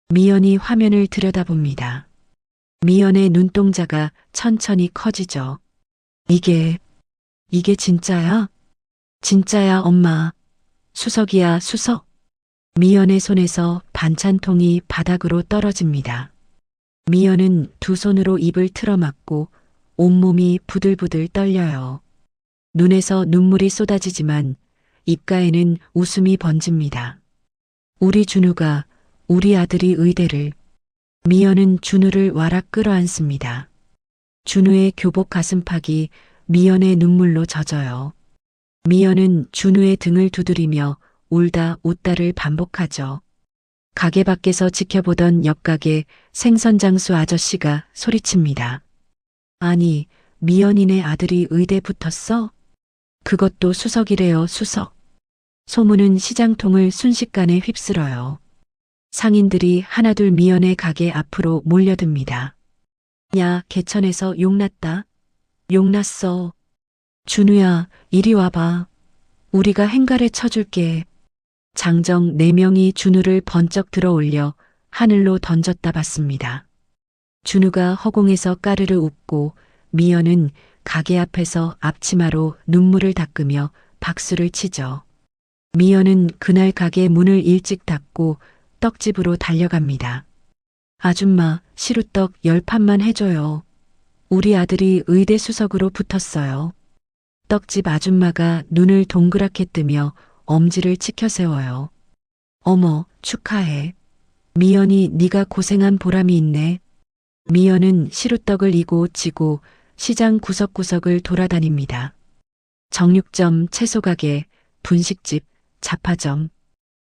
미연이 화면을 들여다봅니다. 미연의 눈동자가 천천히 커지죠. 이게 진짜야? 진짜야, 엄마. 수석이야, 수석. 미연의 손에서 반찬통이 바닥으로 떨어집니다. 미연은 두 손으로 입을 틀어막고 온몸이 부들부들 떨려요. 눈에서 눈물이 쏟아지지만 입가에는 웃음이 번집니다. 우리 준우가, 우리 아들이 의대를. 미연은 준우를 와락 끌어안습니다. 준우의 교복 가슴팍이 미연의 눈물로 젖어요. 미연은 준우의 등을 두드리며 울다 웃다를 반복하죠. 가게 밖에서 지켜보던 옆가게 생선장수 아저씨가 소리칩니다. 아니, 미연이네 아들이 의대 붙었어? 그것도 수석이래요, 수석. 소문은 시장통을 순식간에 휩쓸어요. 상인들이 하나둘 미연의 가게 앞으로 몰려듭니다. 야, 개천에서 욕났다. 욕났어. 준우야, 이리 와봐. 우리가 행가를 쳐줄게. 장정 4명이 준우를 번쩍 들어 올려 하늘로 던졌다 봤습니다. 준우가 허공에서 까르르 웃고 미연은 가게 앞에서 앞치마로 눈물을 닦으며 박수를 치죠. 미연은 그날 가게 문을 일찍 닫고 떡집으로 달려갑니다. 아줌마, 시루떡 10판만 해줘요. 우리 아들이 의대 수석으로 붙었어요. 떡집 아줌마가 눈을 동그랗게 뜨며 엄지를 치켜 세워요. 어머, 축하해. 미연이 네가 고생한 보람이 있네. 미연은 시루떡을 이고 지고 시장 구석구석을 돌아다닙니다. 정육점, 채소가게, 분식집, 잡화점.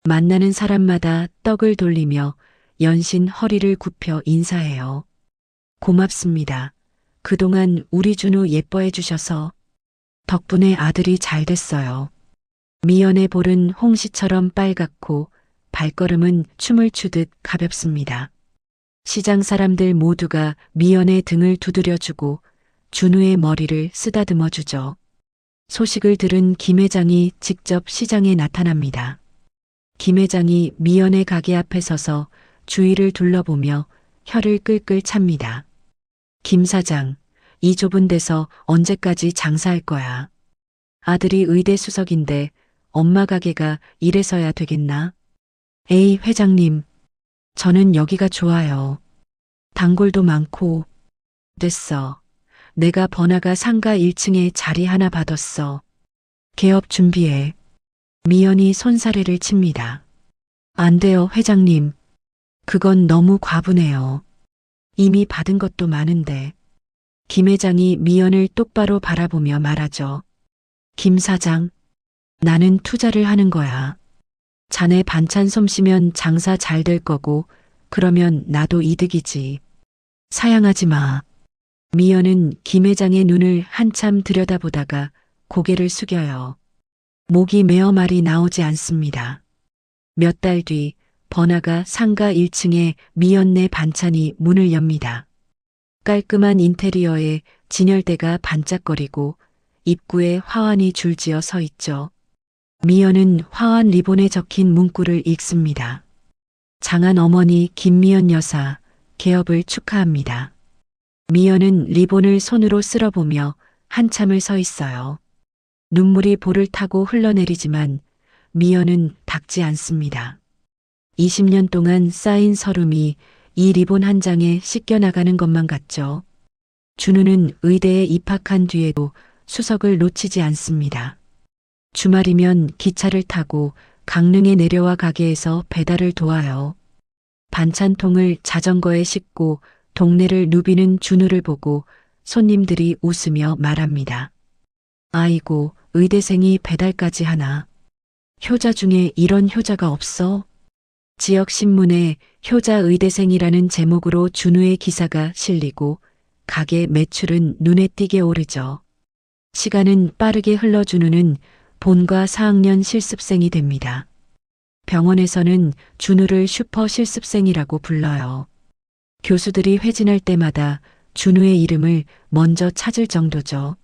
만나는 사람마다 떡을 돌리며 연신 허리를 굽혀 인사해요. 고맙습니다. 그동안 우리 준우 예뻐해 주셔서 덕분에 아들이 잘 됐어요. 미연의 볼은 홍시처럼 빨갛고 발걸음은 춤을 추듯 가볍습니다. 시장 사람들 모두가 미연의 등을 두드려주고 준우의 머리를 쓰다듬어 주죠. 소식을 들은 김 회장이 직접 시장에 나타납니다. 김 회장이 미연의 가게 앞에 서서 주위를 둘러보며 혀를 끌끌 찹니다. 김 사장, 이 좁은 데서 언제까지 장사할 거야? 아들이 의대 수석인데 엄마 가게가 이래서야 되겠나? 에이, 회장님. 저는 여기가 좋아요. 단골도 많고. 됐어. 내가 번화가 상가 1층에 자리 하나 받았어. 개업 준비해. 미연이 손사래를 칩니다. 안 돼요, 회장님. 그건 너무 과분해요. 이미 받은 것도 많은데. 김 회장이 미연을 똑바로 바라보며 말하죠. 김 사장, 나는 투자를 하는 거야. 자네 반찬 솜씨면 장사 잘 될 거고 그러면 나도 이득이지. 사양하지 마. 미연은 김 회장의 눈을 한참 들여다보다가 고개를 숙여요. 목이 메어 말이 나오지 않습니다. 몇 달 뒤 번화가 상가 1층에 미연네 반찬이 문을 엽니다. 깔끔한 인테리어에 진열대가 반짝거리고 입구에 화환이 줄지어 서 있죠. 미연은 화환 리본에 적힌 문구를 읽습니다. 장한 어머니 김미연 여사, 개업을 축하합니다. 미연은 리본을 손으로 쓸어보며 한참을 서 있어요. 눈물이 볼을 타고 흘러내리지만 미연은 닦지 않습니다. 20년 동안 쌓인 서름이 이 리본 한 장에 씻겨나가는 것만 같죠. 준우는 의대에 입학한 뒤에도 수석을 놓치지 않습니다. 주말이면 기차를 타고 강릉에 내려와 가게에서 배달을 도와요. 반찬통을 자전거에 싣고 동네를 누비는 준우를 보고 손님들이 웃으며 말합니다. 아이고, 의대생이 배달까지 하나. 효자 중에 이런 효자가 없어? 지역 신문에 효자 의대생이라는 제목으로 준우의 기사가 실리고 가게 매출은 눈에 띄게 오르죠. 시간은 빠르게 흘러 준우는 본과 4학년 실습생이 됩니다. 병원에서는 준우를 슈퍼 실습생이라고 불러요. 교수들이 회진할 때마다 준우의 이름을 먼저 찾을 정도죠.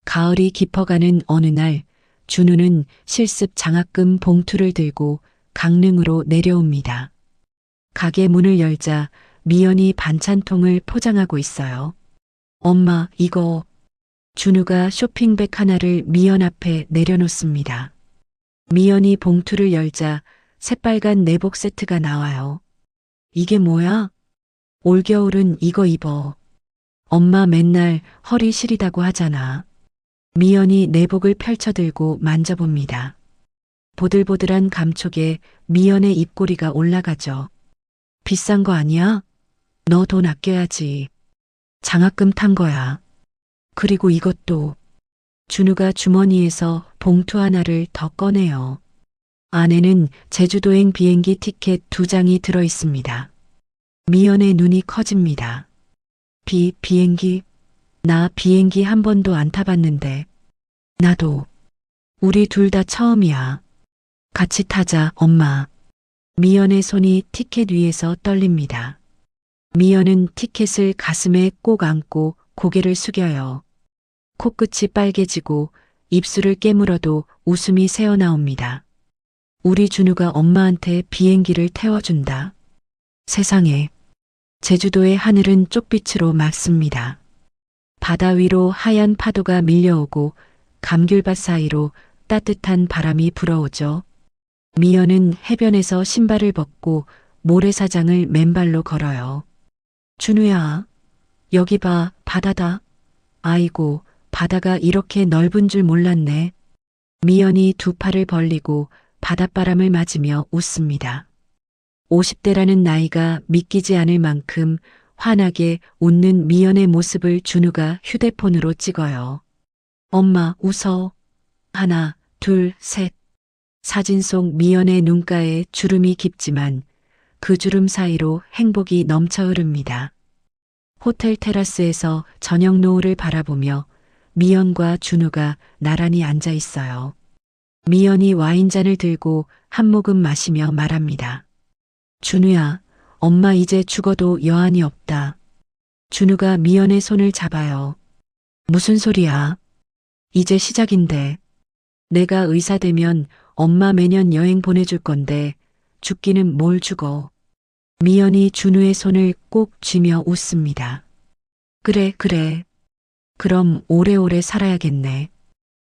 가을이 깊어가는 어느 날 준우는 실습 장학금 봉투를 들고 강릉으로 내려옵니다. 가게 문을 열자 미연이 반찬통을 포장하고 있어요. 엄마, 이거. 준우가 쇼핑백 하나를 미연 앞에 내려놓습니다. 미연이 봉투를 열자 새빨간 내복 세트가 나와요. 이게 뭐야? 올겨울은 이거 입어. 엄마 맨날 허리 시리다고 하잖아. 미연이 내복을 펼쳐들고 만져봅니다. 보들보들한 감촉에 미연의 입꼬리가 올라가죠. 비싼 거 아니야? 너 돈 아껴야지. 장학금 탄 거야. 그리고 이것도. 준우가 주머니에서 봉투 하나를 더 꺼내요. 안에는 제주도행 비행기 티켓 2장이 들어 있습니다. 미연의 눈이 커집니다. 비행기? 나 비행기 한 번도 안 타봤는데. 나도. 우리 둘 다 처음이야. 같이 타자, 엄마. 미연의 손이 티켓 위에서 떨립니다. 미연은 티켓을 가슴에 꼭 안고 고개를 숙여요. 코끝이 빨개지고 입술을 깨물어도 웃음이 새어나옵니다. 우리 준우가 엄마한테 비행기를 태워준다. 세상에. 제주도의 하늘은 쪽빛으로 맑습니다. 바다 위로 하얀 파도가 밀려오고 감귤밭 사이로 따뜻한 바람이 불어오죠. 미연은 해변에서 신발을 벗고 모래사장을 맨발로 걸어요. 준우야, 여기 봐, 바다다. 아이고, 바다가 이렇게 넓은 줄 몰랐네. 미연이 두 팔을 벌리고 바닷바람을 맞으며 웃습니다. 50대라는 나이가 믿기지 않을 만큼 환하게 웃는 미연의 모습을 준우가 휴대폰으로 찍어요. 엄마, 웃어. 하나, 둘, 셋. 사진 속 미연의 눈가에 주름이 깊지만 그 주름 사이로 행복이 넘쳐 흐릅니다. 호텔 테라스에서 저녁 노을을 바라보며 미연과 준우가 나란히 앉아 있어요. 미연이 와인잔을 들고 한 모금 마시며 말합니다. 준우야, 엄마 이제 죽어도 여한이 없다. 준우가 미연의 손을 잡아요. 무슨 소리야? 이제 시작인데. 내가 의사 되면 엄마 매년 여행 보내줄 건데 죽기는 뭘 죽어. 미연이 준우의 손을 꼭 쥐며 웃습니다. 그래. 그럼 오래오래 살아야겠네.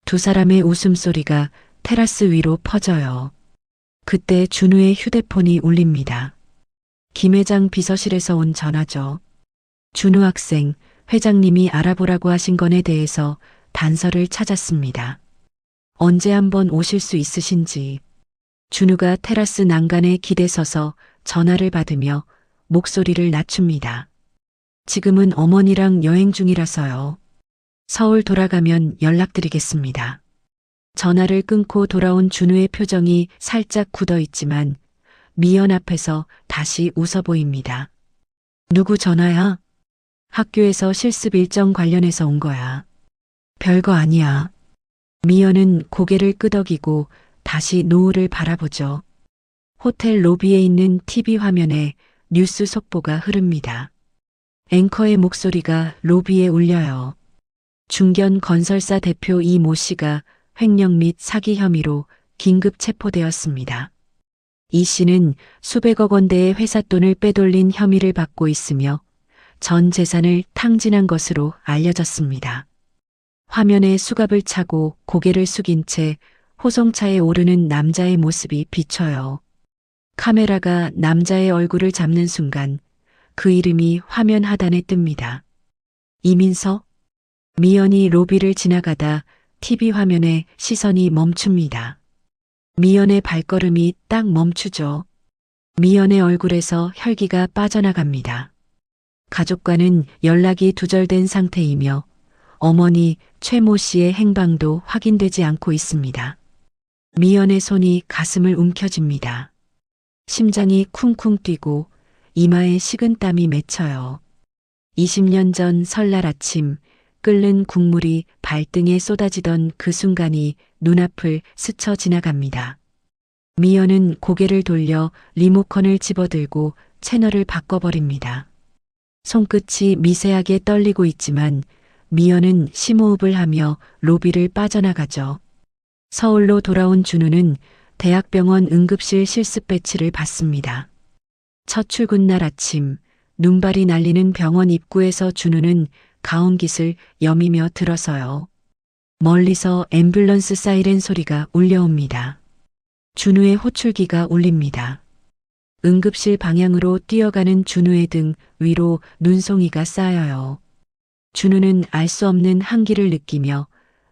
두 사람의 웃음소리가 테라스 위로 퍼져요. 그때 준우의 휴대폰이 울립니다. 김 회장 비서실에서 온 전화죠. 준우 학생, 회장님이 알아보라고 하신 건에 대해서 단서를 찾았습니다. 언제 한번 오실 수 있으신지. 준우가 테라스 난간에 기대 서서 전화를 받으며 목소리를 낮춥니다. 지금은 어머니랑 여행 중이라서요. 서울 돌아가면 연락드리겠습니다. 전화를 끊고 돌아온 준우의 표정이 살짝 굳어 있지만 미연 앞에서 다시 웃어 보입니다. 누구 전화야? 학교에서 실습 일정 관련해서 온 거야. 별거 아니야. 미연은 고개를 끄덕이고 다시 노을을 바라보죠. 호텔 로비에 있는 TV 화면에 뉴스 속보가 흐릅니다. 앵커의 목소리가 로비에 울려요. 중견 건설사 대표 이모 씨가 횡령 및 사기 혐의로 긴급 체포되었습니다. 이 씨는 수백억 원대의 회사 돈을 빼돌린 혐의를 받고 있으며 전 재산을 탕진한 것으로 알려졌습니다. 화면에 수갑을 차고 고개를 숙인 채 호송차에 오르는 남자의 모습이 비쳐요. 카메라가 남자의 얼굴을 잡는 순간 그 이름이 화면 하단에 뜹니다. 이민서? 미연이 로비를 지나가다 TV 화면에 시선이 멈춥니다. 미연의 발걸음이 딱 멈추죠. 미연의 얼굴에서 혈기가 빠져나갑니다. 가족과는 연락이 두절된 상태이며 어머니 최모 씨의 행방도 확인되지 않고 있습니다. 미연의 손이 가슴을 움켜쥡니다. 심장이 쿵쿵 뛰고 이마에 식은땀이 맺혀요. 20년 전 설날 아침 끓는 국물이 발등에 쏟아지던 그 순간이 눈앞을 스쳐 지나갑니다. 미연은 고개를 돌려 리모컨을 집어들고 채널을 바꿔버립니다. 손끝이 미세하게 떨리고 있지만 미연은 심호흡을 하며 로비를 빠져나가죠. 서울로 돌아온 준우는 대학병원 응급실 실습 배치를 받습니다. 첫 출근날 아침 눈발이 날리는 병원 입구에서 준우는 가온깃을 여미며 들어서요. 멀리서 앰뷸런스 사이렌 소리가 울려옵니다. 준우의 호출기가 울립니다. 응급실 방향으로 뛰어가는 준우의 등 위로 눈송이가 쌓여요. 준우는 알 수 없는 한기를 느끼며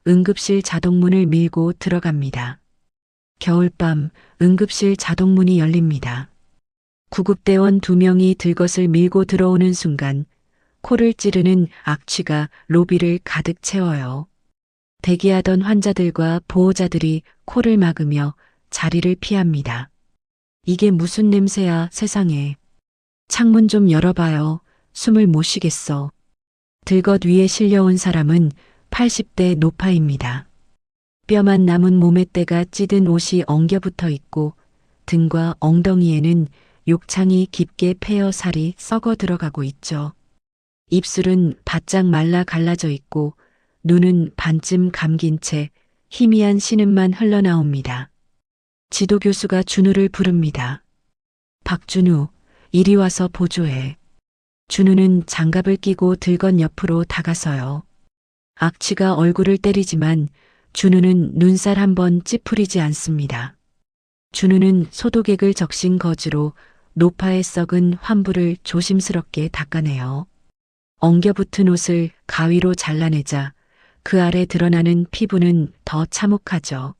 응급실 자동문을 밀고 들어갑니다. 겨울밤 응급실 자동문이 열립니다. 구급대원 2명이 들것을 밀고 들어오는 순간 코를 찌르는 악취가 로비를 가득 채워요. 대기하던 환자들과 보호자들이 코를 막으며 자리를 피합니다. 이게 무슨 냄새야 세상에. 창문 좀 열어봐요. 숨을 못 쉬겠어. 들것 위에 실려온 사람은 80대 노파입니다. 뼈만 남은 몸에 때가 찌든 옷이 엉겨붙어 있고 등과 엉덩이에는 욕창이 깊게 패여 살이 썩어 들어가고 있죠. 입술은 바짝 말라 갈라져 있고 눈은 반쯤 감긴 채 희미한 신음만 흘러나옵니다. 지도교수가 준우를 부릅니다. 박준우, 이리 와서 보조해. 준우는 장갑을 끼고 들건 옆으로 다가서요. 악취가 얼굴을 때리지만 준우는 눈살 한번 찌푸리지 않습니다. 준우는 소독액을 적신 거즈로 노파에 썩은 환부를 조심스럽게 닦아내요. 엉겨붙은 옷을 가위로 잘라내자 그 아래 드러나는 피부는 더 참혹하죠.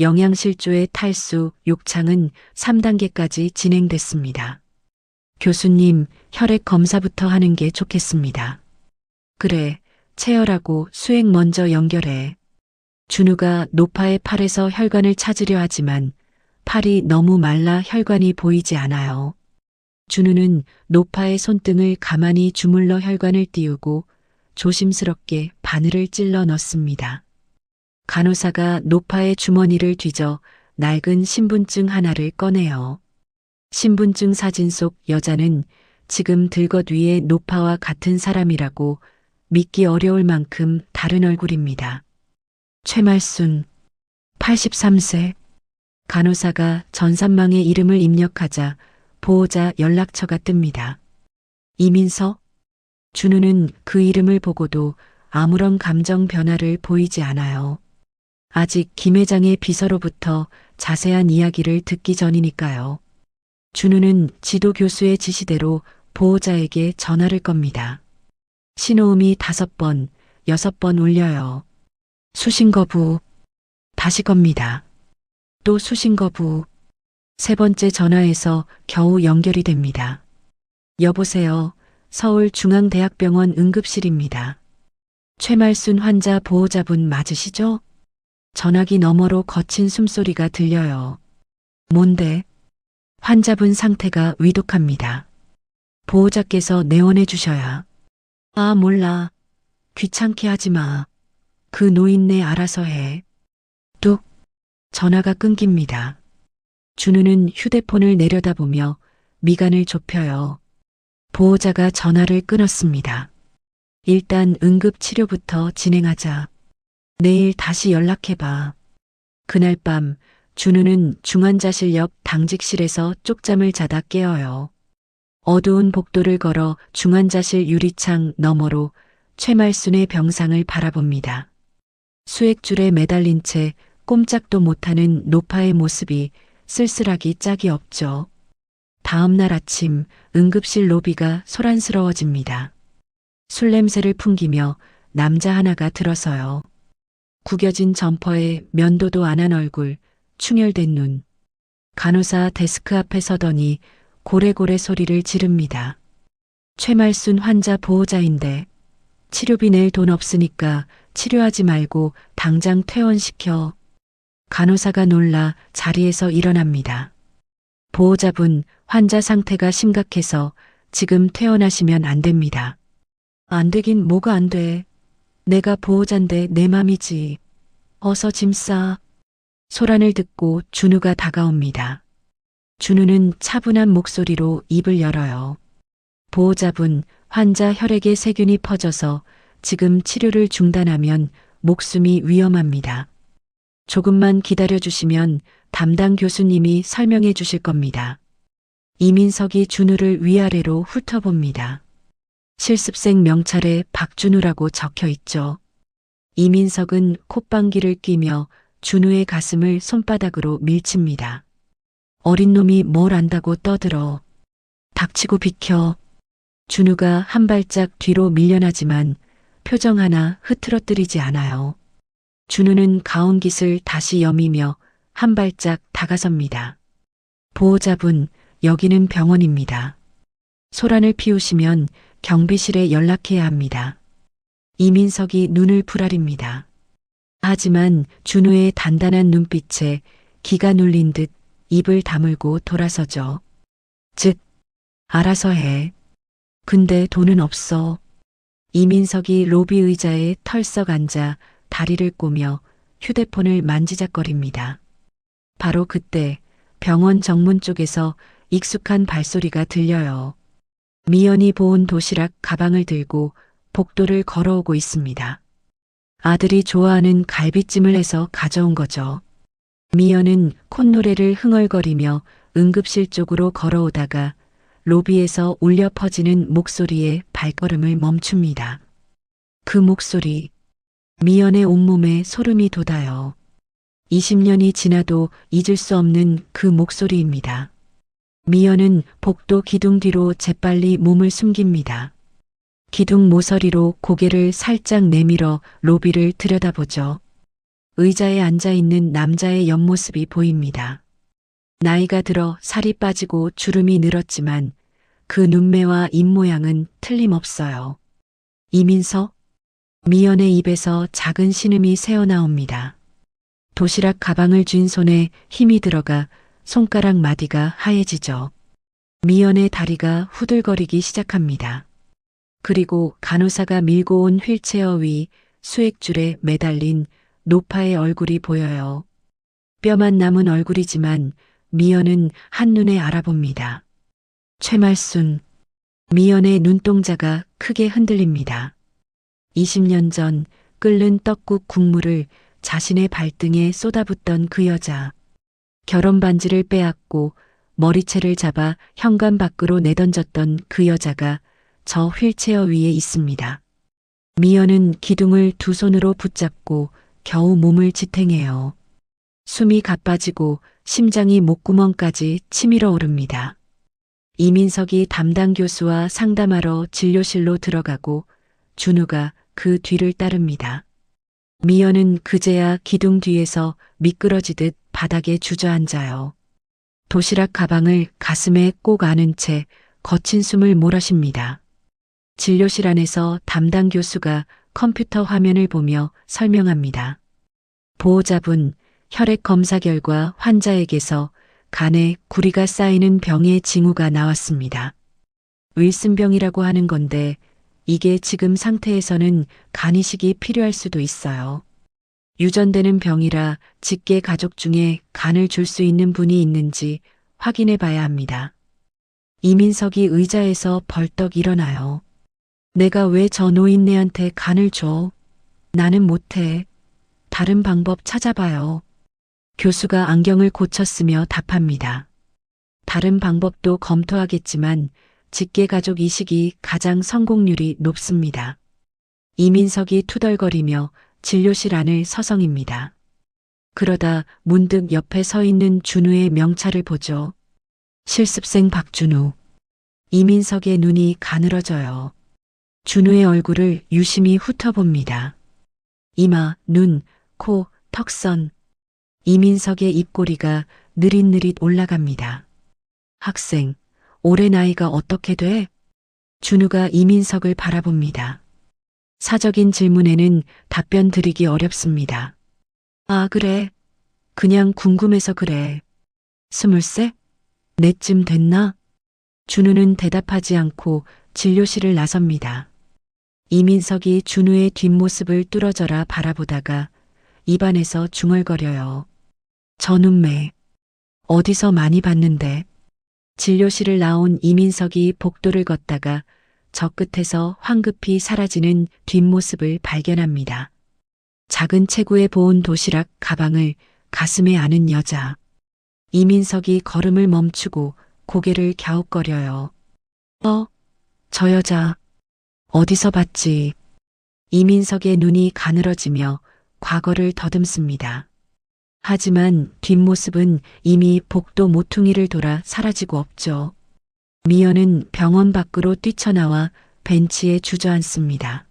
영양실조의 탈수, 욕창은 3단계까지 진행됐습니다. 교수님, 혈액 검사부터 하는 게 좋겠습니다. 그래, 체열하고 수액 먼저 연결해. 준우가 노파의 팔에서 혈관을 찾으려 하지만 팔이 너무 말라 혈관이 보이지 않아요. 준우는 노파의 손등을 가만히 주물러 혈관을 띄우고 조심스럽게 바늘을 찔러 넣습니다. 간호사가 노파의 주머니를 뒤져 낡은 신분증 하나를 꺼내요. 신분증 사진 속 여자는 지금 들것 위에 노파와 같은 사람이라고 믿기 어려울 만큼 다른 얼굴입니다. 최말순, 83세. 간호사가 전산망에 이름을 입력하자 보호자 연락처가 뜹니다. 이민서? 준우는 그 이름을 보고도 아무런 감정 변화를 보이지 않아요. 아직 김 회장의 비서로부터 자세한 이야기를 듣기 전이니까요. 준우는 지도 교수의 지시대로 보호자에게 전화를 겁니다. 신호음이 5번, 6번 울려요. 수신 거부. 다시 겁니다. 또 수신 거부. 3번째 전화에서 겨우 연결이 됩니다. 여보세요. 서울중앙대학병원 응급실입니다. 최말순 환자 보호자분 맞으시죠? 전화기 너머로 거친 숨소리가 들려요. 뭔데? 환자분 상태가 위독합니다. 보호자께서 내원해 주셔야. 아, 몰라. 귀찮게 하지 마. 그 노인네 알아서 해. 뚝. 전화가 끊깁니다. 준우는 휴대폰을 내려다보며 미간을 좁혀요. 보호자가 전화를 끊었습니다. 일단 응급치료부터 진행하자. 내일 다시 연락해봐. 그날 밤 준우는 중환자실 옆 당직실에서 쪽잠을 자다 깨어요. 어두운 복도를 걸어 중환자실 유리창 너머로 최말순의 병상을 바라봅니다. 수액줄에 매달린 채 꼼짝도 못하는 노파의 모습이 쓸쓸하기 짝이 없죠. 다음 날 아침 응급실 로비가 소란스러워집니다. 술 냄새를 풍기며 남자 하나가 들어서요. 구겨진 점퍼에 면도도 안 한 얼굴, 충혈된 눈. 간호사 데스크 앞에 서더니 고래고래 소리를 지릅니다. 최말순 환자 보호자인데 치료비 낼 돈 없으니까 치료하지 말고 당장 퇴원시켜. 간호사가 놀라 자리에서 일어납니다. 보호자분, 환자 상태가 심각해서 지금 퇴원하시면 안 됩니다. 안 되긴 뭐가 안 돼. 내가 보호자인데 내 맘이지. 어서 짐 싸. 소란을 듣고 준우가 다가옵니다. 준우는 차분한 목소리로 입을 열어요. 보호자분, 환자 혈액에 세균이 퍼져서 지금 치료를 중단하면 목숨이 위험합니다. 조금만 기다려주시면 담당 교수님이 설명해 주실 겁니다. 이민석이 준우를 위아래로 훑어봅니다. 실습생 명찰에 박준우라고 적혀 있죠. 이민석은 콧방귀를 뀌며 준우의 가슴을 손바닥으로 밀칩니다. 어린 놈이 뭘 안다고 떠들어. 닥치고 비켜. 준우가 한 발짝 뒤로 밀려나지만 표정 하나 흐트러뜨리지 않아요. 준우는 가온깃을 다시 여미며 한 발짝 다가섭니다. 보호자분, 여기는 병원입니다. 소란을 피우시면 경비실에 연락해야 합니다. 이민석이 눈을 부라립니다. 하지만 준우의 단단한 눈빛에 기가 눌린 듯 입을 다물고 돌아서죠. 즉, 알아서 해. 근데 돈은 없어. 이민석이 로비 의자에 털썩 앉아 다리를 꼬며 휴대폰을 만지작거립니다. 바로 그때 병원 정문 쪽에서 익숙한 발소리가 들려요. 미연이 보온 도시락 가방을 들고 복도를 걸어오고 있습니다. 아들이 좋아하는 갈비찜을 해서 가져온 거죠. 미연은 콧노래를 흥얼거리며 응급실 쪽으로 걸어오다가 로비에서 울려 퍼지는 목소리에 발걸음을 멈춥니다. 그 목소리, 미연의 온몸에 소름이 돋아요. 20년이 지나도 잊을 수 없는 그 목소리입니다. 미연은 복도 기둥 뒤로 재빨리 몸을 숨깁니다. 기둥 모서리로 고개를 살짝 내밀어 로비를 들여다보죠. 의자에 앉아있는 남자의 옆모습이 보입니다. 나이가 들어 살이 빠지고 주름이 늘었지만 그 눈매와 입모양은 틀림없어요. 이민석? 미연의 입에서 작은 신음이 새어나옵니다. 도시락 가방을 쥔 손에 힘이 들어가 손가락 마디가 하얘지죠. 미연의 다리가 후들거리기 시작합니다. 그리고 간호사가 밀고 온 휠체어 위 수액줄에 매달린 노파의 얼굴이 보여요. 뼈만 남은 얼굴이지만 미연은 한눈에 알아봅니다. 최말순. 미연의 눈동자가 크게 흔들립니다. 20년 전 끓는 떡국 국물을 자신의 발등에 쏟아붓던 그 여자. 결혼 반지를 빼앗고 머리채를 잡아 현관 밖으로 내던졌던 그 여자가 저 휠체어 위에 있습니다. 미연은 기둥을 두 손으로 붙잡고 겨우 몸을 지탱해요. 숨이 가빠지고 심장이 목구멍까지 치밀어 오릅니다. 이민석이 담당 교수와 상담하러 진료실로 들어가고 준우가 그 뒤를 따릅니다. 미연은 그제야 기둥 뒤에서 미끄러지듯 바닥에 주저앉아요. 도시락 가방을 가슴에 꼭 안은 채 거친 숨을 몰아쉽니다. 진료실 안에서 담당 교수가 컴퓨터 화면을 보며 설명합니다. 보호자분, 혈액 검사 결과 환자에게서 간에 구리가 쌓이는 병의 징후가 나왔습니다. 윌슨병이라고 하는 건데 이게 지금 상태에서는 간이식이 필요할 수도 있어요. 유전되는 병이라 직계 가족 중에 간을 줄 수 있는 분이 있는지 확인해 봐야 합니다. 이민석이 의자에서 벌떡 일어나요. 내가 왜 저 노인네한테 간을 줘? 나는 못해. 다른 방법 찾아봐요. 교수가 안경을 고쳤으며 답합니다. 다른 방법도 검토하겠지만 직계가족 이식이 가장 성공률이 높습니다. 이민석이 투덜거리며 진료실 안을 서성입니다. 그러다 문득 옆에 서 있는 준우의 명찰을 보죠. 실습생 박준우. 이민석의 눈이 가늘어져요. 준우의 얼굴을 유심히 훑어봅니다. 이마, 눈, 코, 턱선. 이민석의 입꼬리가 느릿느릿 올라갑니다. 학생, 올해 나이가 어떻게 돼? 준우가 이민석을 바라봅니다. 사적인 질문에는 답변 드리기 어렵습니다. 아, 그래. 그냥 궁금해서 그래. 20세? 내쯤 됐나? 준우는 대답하지 않고 진료실을 나섭니다. 이민석이 준우의 뒷모습을 뚫어져라 바라보다가 입안에서 중얼거려요. 저 눈매. 어디서 많이 봤는데. 진료실을 나온 이민석이 복도를 걷다가 저 끝에서 황급히 사라지는 뒷모습을 발견합니다. 작은 체구에 보온 도시락 가방을 가슴에 안은 여자. 이민석이 걸음을 멈추고 고개를 갸웃거려요. 저 여자. 어디서 봤지? 이민석의 눈이 가늘어지며 과거를 더듬습니다. 하지만 뒷모습은 이미 복도 모퉁이를 돌아 사라지고 없죠. 미연은 병원 밖으로 뛰쳐나와 벤치에 주저앉습니다.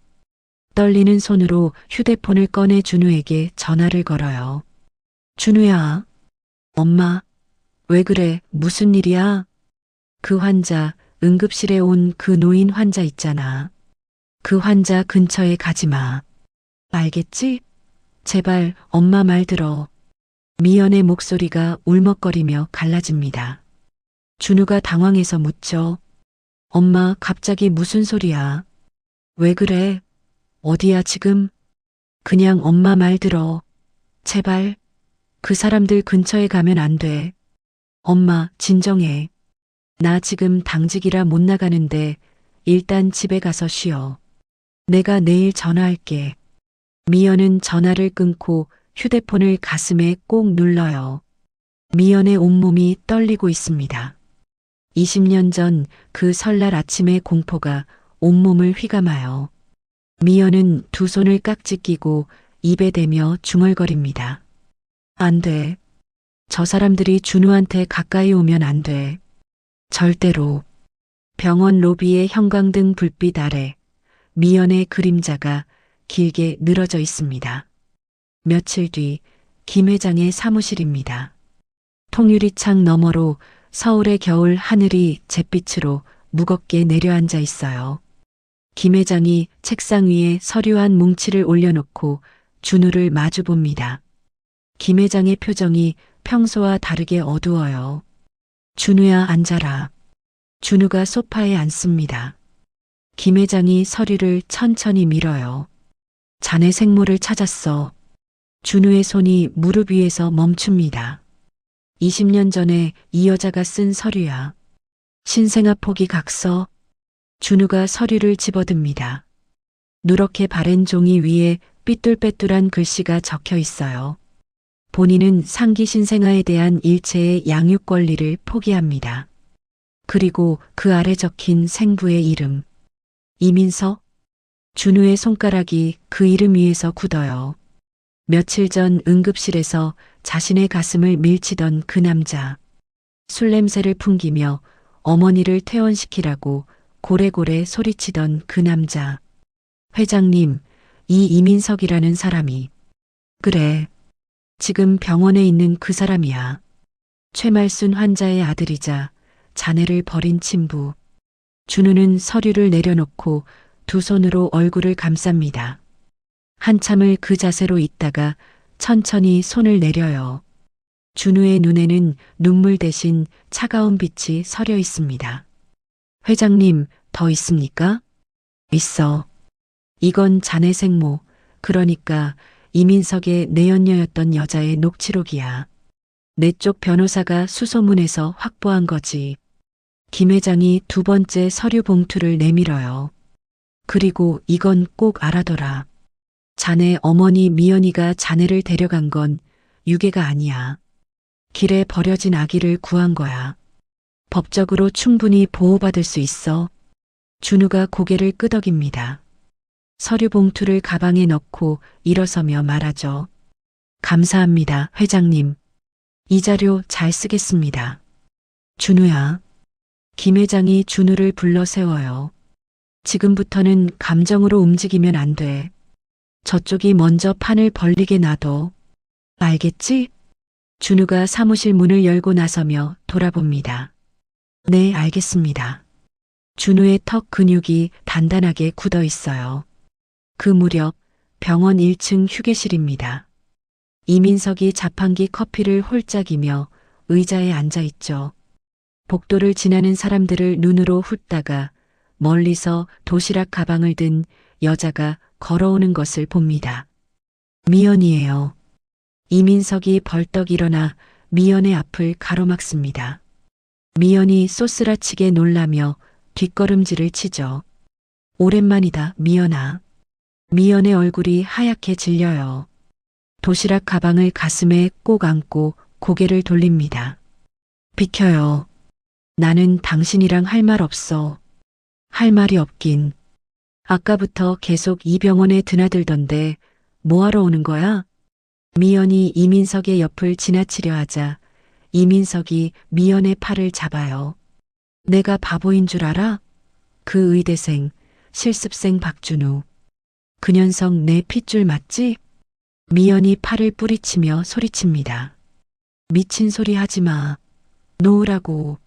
떨리는 손으로 휴대폰을 꺼내 준우에게 전화를 걸어요. 준우야. 엄마. 왜 그래? 무슨 일이야? 그 환자, 응급실에 온 그 노인 환자 있잖아. 그 환자 근처에 가지 마. 알겠지? 제발 엄마 말 들어. 미연의 목소리가 울먹거리며 갈라집니다. 준우가 당황해서 묻죠. 엄마, 갑자기 무슨 소리야? 왜 그래? 어디야 지금? 그냥 엄마 말 들어. 제발. 그 사람들 근처에 가면 안 돼. 엄마, 진정해. 나 지금 당직이라 못 나가는데 일단 집에 가서 쉬어. 내가 내일 전화할게. 미연은 전화를 끊고 휴대폰을 가슴에 꼭 눌러요. 미연의 온몸이 떨리고 있습니다. 20년 전 그 설날 아침의 공포가 온몸을 휘감아요. 미연은 두 손을 깍지 끼고 입에 대며 중얼거립니다. 안 돼. 저 사람들이 준우한테 가까이 오면 안 돼. 절대로. 병원 로비의 형광등 불빛 아래 미연의 그림자가 길게 늘어져 있습니다. 며칠 뒤 김 회장의 사무실입니다. 통유리창 너머로 서울의 겨울 하늘이 잿빛으로 무겁게 내려앉아 있어요. 김 회장이 책상 위에 서류 한 뭉치를 올려놓고 준우를 마주봅니다. 김 회장의 표정이 평소와 다르게 어두워요. 준우야, 앉아라. 준우가 소파에 앉습니다. 김 회장이 서류를 천천히 밀어요. 자네 생모를 찾았어. 준우의 손이 무릎 위에서 멈춥니다. 20년 전에 이 여자가 쓴 서류야. 신생아 포기 각서. 준우가 서류를 집어듭니다. 누렇게 바랜 종이 위에 삐뚤빼뚤한 글씨가 적혀 있어요. 본인은 상기 신생아에 대한 일체의 양육 권리를 포기합니다. 그리고 그 아래 적힌 생부의 이름. 이민석? 준우의 손가락이 그 이름 위에서 굳어요. 며칠 전 응급실에서 자신의 가슴을 밀치던 그 남자. 술 냄새를 풍기며 어머니를 퇴원시키라고 고래고래 소리치던 그 남자. 회장님, 이 이민석이라는 사람이. 그래. 지금 병원에 있는 그 사람이야. 최말순 환자의 아들이자 자네를 버린 친부. 준우는 서류를 내려놓고 두 손으로 얼굴을 감쌉니다. 한참을 그 자세로 있다가 천천히 손을 내려요. 준우의 눈에는 눈물 대신 차가운 빛이 서려 있습니다. 회장님, 더 있습니까? 있어. 이건 자네 생모, 그러니까 이민석의 내연녀였던 여자의 녹취록이야. 내 쪽 변호사가 수소문해서 확보한 거지. 김 회장이 두 번째 서류 봉투를 내밀어요. 그리고 이건 꼭 알아둬라. 자네 어머니 미연이가 자네를 데려간 건 유괴가 아니야. 길에 버려진 아기를 구한 거야. 법적으로 충분히 보호받을 수 있어. 준우가 고개를 끄덕입니다. 서류 봉투를 가방에 넣고 일어서며 말하죠. 감사합니다, 회장님. 이 자료 잘 쓰겠습니다. 준우야. 김 회장이 준우를 불러 세워요. 지금부터는 감정으로 움직이면 안 돼. 저쪽이 먼저 판을 벌리게 놔둬. 알겠지? 준우가 사무실 문을 열고 나서며 돌아봅니다. 네, 알겠습니다. 준우의 턱 근육이 단단하게 굳어 있어요. 그 무렵 병원 1층 휴게실입니다. 이민석이 자판기 커피를 홀짝이며 의자에 앉아 있죠. 복도를 지나는 사람들을 눈으로 훑다가 멀리서 도시락 가방을 든 여자가 걸어오는 것을 봅니다. 미연이에요. 이민석이 벌떡 일어나 미연의 앞을 가로막습니다. 미연이 쏘스라치게 놀라며 뒷걸음질을 치죠. 오랜만이다, 미연아. 미연의 얼굴이 하얗게 질려요. 도시락 가방을 가슴에 꼭 안고 고개를 돌립니다. 비켜요. 나는 당신이랑 할 말 없어. 할 말이 없긴. 아까부터 계속 이 병원에 드나들던데 뭐하러 오는 거야? 미연이 이민석의 옆을 지나치려 하자 이민석이 미연의 팔을 잡아요. 내가 바보인 줄 알아? 그 의대생, 실습생 박준우. 그 녀석 내 핏줄 맞지? 미연이 팔을 뿌리치며 소리칩니다. 미친 소리 하지 마. 놓으라고.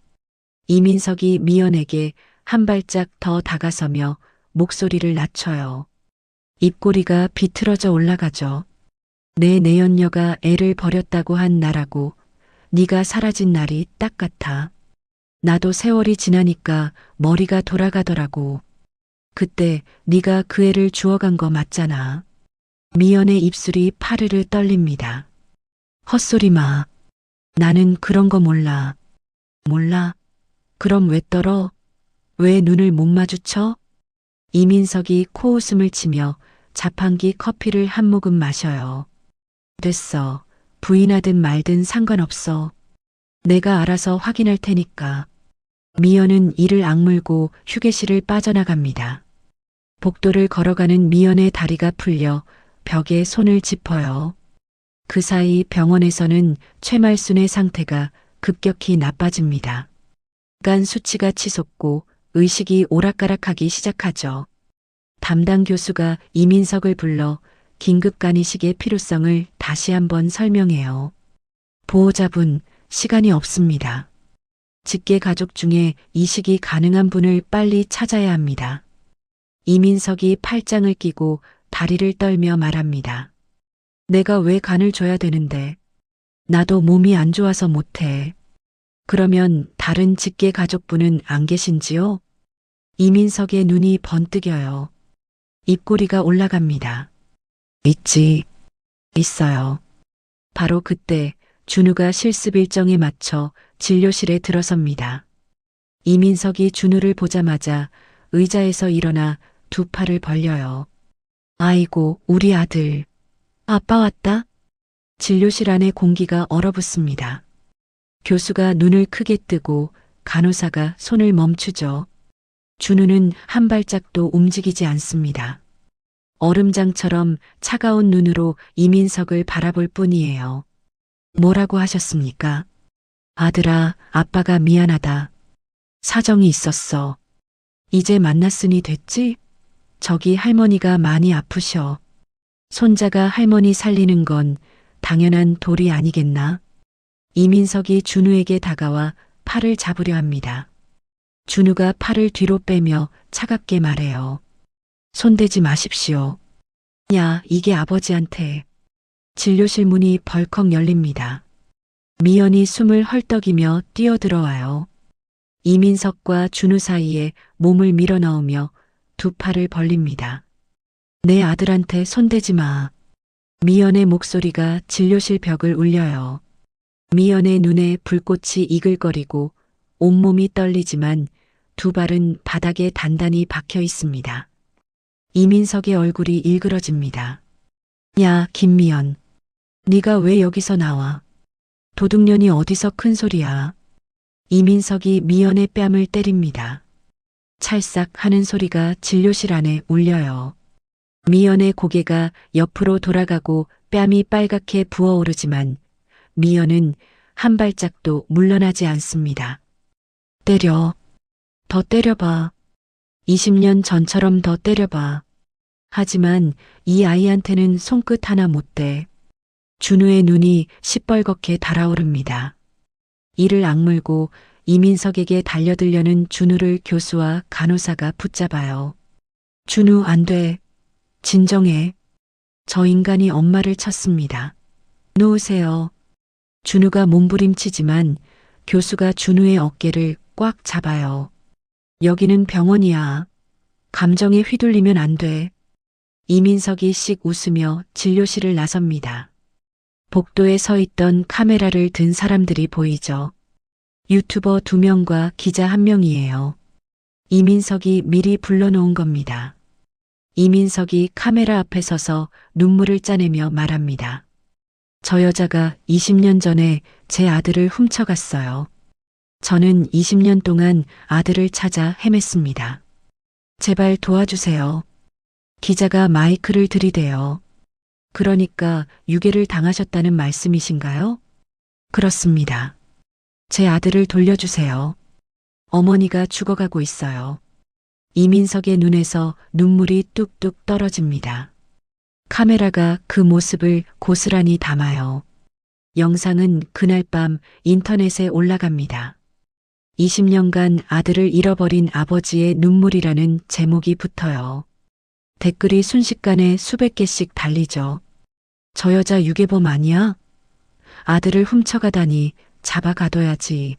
이민석이 미연에게 한 발짝 더 다가서며 목소리를 낮춰요. 입꼬리가 비틀어져 올라가죠. 내 내연녀가 애를 버렸다고 한 나라고 네가 사라진 날이 딱 같아. 나도 세월이 지나니까 머리가 돌아가더라고. 그때 네가 그 애를 주워간 거 맞잖아. 미연의 입술이 파르르 떨립니다. 헛소리 마. 나는 그런 거 몰라. 몰라? 그럼 왜 떨어? 왜 눈을 못 마주쳐? 이민석이 코웃음을 치며 자판기 커피를 한 모금 마셔요. 됐어. 부인하든 말든 상관없어. 내가 알아서 확인할 테니까. 미연은 이를 악물고 휴게실을 빠져나갑니다. 복도를 걸어가는 미연의 다리가 풀려 벽에 손을 짚어요. 그 사이 병원에서는 최말순의 상태가 급격히 나빠집니다. 간 수치가 치솟고 의식이 오락가락하기 시작하죠. 담당 교수가 이민석을 불러 긴급 간이식의 필요성을 다시 한번 설명해요. 보호자분, 시간이 없습니다. 직계 가족 중에 이식이 가능한 분을 빨리 찾아야 합니다. 이민석이 팔짱을 끼고 다리를 떨며 말합니다. 내가 왜 간을 줘야 되는데? 나도 몸이 안 좋아서 못해. 그러면 다른 직계 가족분은 안 계신지요? 이민석의 눈이 번뜩여요. 입꼬리가 올라갑니다. 있어요. 바로 그때 준우가 실습 일정에 맞춰 진료실에 들어섭니다. 이민석이 준우를 보자마자 의자에서 일어나 두 팔을 벌려요. 아이고, 우리 아들. 아빠 왔다? 진료실 안의 공기가 얼어붙습니다. 교수가 눈을 크게 뜨고 간호사가 손을 멈추죠. 준우는 한 발짝도 움직이지 않습니다. 얼음장처럼 차가운 눈으로 이민석을 바라볼 뿐이에요. 뭐라고 하셨습니까? 아들아, 아빠가 미안하다. 사정이 있었어. 이제 만났으니 됐지? 저기 할머니가 많이 아프셔. 손자가 할머니 살리는 건 당연한 도리 아니겠나? 이민석이 준우에게 다가와 팔을 잡으려 합니다. 준우가 팔을 뒤로 빼며 차갑게 말해요. 손대지 마십시오. 야, 이게 아버지한테. 진료실 문이 벌컥 열립니다. 미연이 숨을 헐떡이며 뛰어들어와요. 이민석과 준우 사이에 몸을 밀어넣으며 두 팔을 벌립니다. 내 아들한테 손대지 마. 미연의 목소리가 진료실 벽을 울려요. 미연의 눈에 불꽃이 이글거리고 온몸이 떨리지만 두 발은 바닥에 단단히 박혀 있습니다. 이민석의 얼굴이 일그러집니다. 야, 김미연. 네가 왜 여기서 나와? 도둑년이 어디서 큰 소리야? 이민석이 미연의 뺨을 때립니다. 찰싹 하는 소리가 진료실 안에 울려요. 미연의 고개가 옆으로 돌아가고 뺨이 빨갛게 부어오르지만 미연은 한 발짝도 물러나지 않습니다. 때려. 더 때려봐. 20년 전처럼 더 때려봐. 하지만 이 아이한테는 손끝 하나 못 대. 준우의 눈이 시뻘겋게 달아오릅니다. 이를 악물고 이민석에게 달려들려는 준우를 교수와 간호사가 붙잡아요. 준우 안 돼. 진정해. 저 인간이 엄마를 쳤습니다. 놓으세요. 준우가 몸부림치지만 교수가 준우의 어깨를 꽉 잡아요. 여기는 병원이야. 감정에 휘둘리면 안 돼. 이민석이 씩 웃으며 진료실을 나섭니다. 복도에 서 있던 카메라를 든 사람들이 보이죠. 유튜버 2명과 기자 1명이에요. 이민석이 미리 불러놓은 겁니다. 이민석이 카메라 앞에 서서 눈물을 짜내며 말합니다. 저 여자가 20년 전에 제 아들을 훔쳐갔어요. 저는 20년 동안 아들을 찾아 헤맸습니다. 제발 도와주세요. 기자가 마이크를 들이대요. 그러니까 유괴를 당하셨다는 말씀이신가요? 그렇습니다. 제 아들을 돌려주세요. 어머니가 죽어가고 있어요. 이민석의 눈에서 눈물이 뚝뚝 떨어집니다. 카메라가 그 모습을 고스란히 담아요. 영상은 그날 밤 인터넷에 올라갑니다. 20년간 아들을 잃어버린 아버지의 눈물이라는 제목이 붙어요. 댓글이 순식간에 수백 개씩 달리죠. 저 여자 유괴범 아니야? 아들을 훔쳐가다니 잡아가둬야지.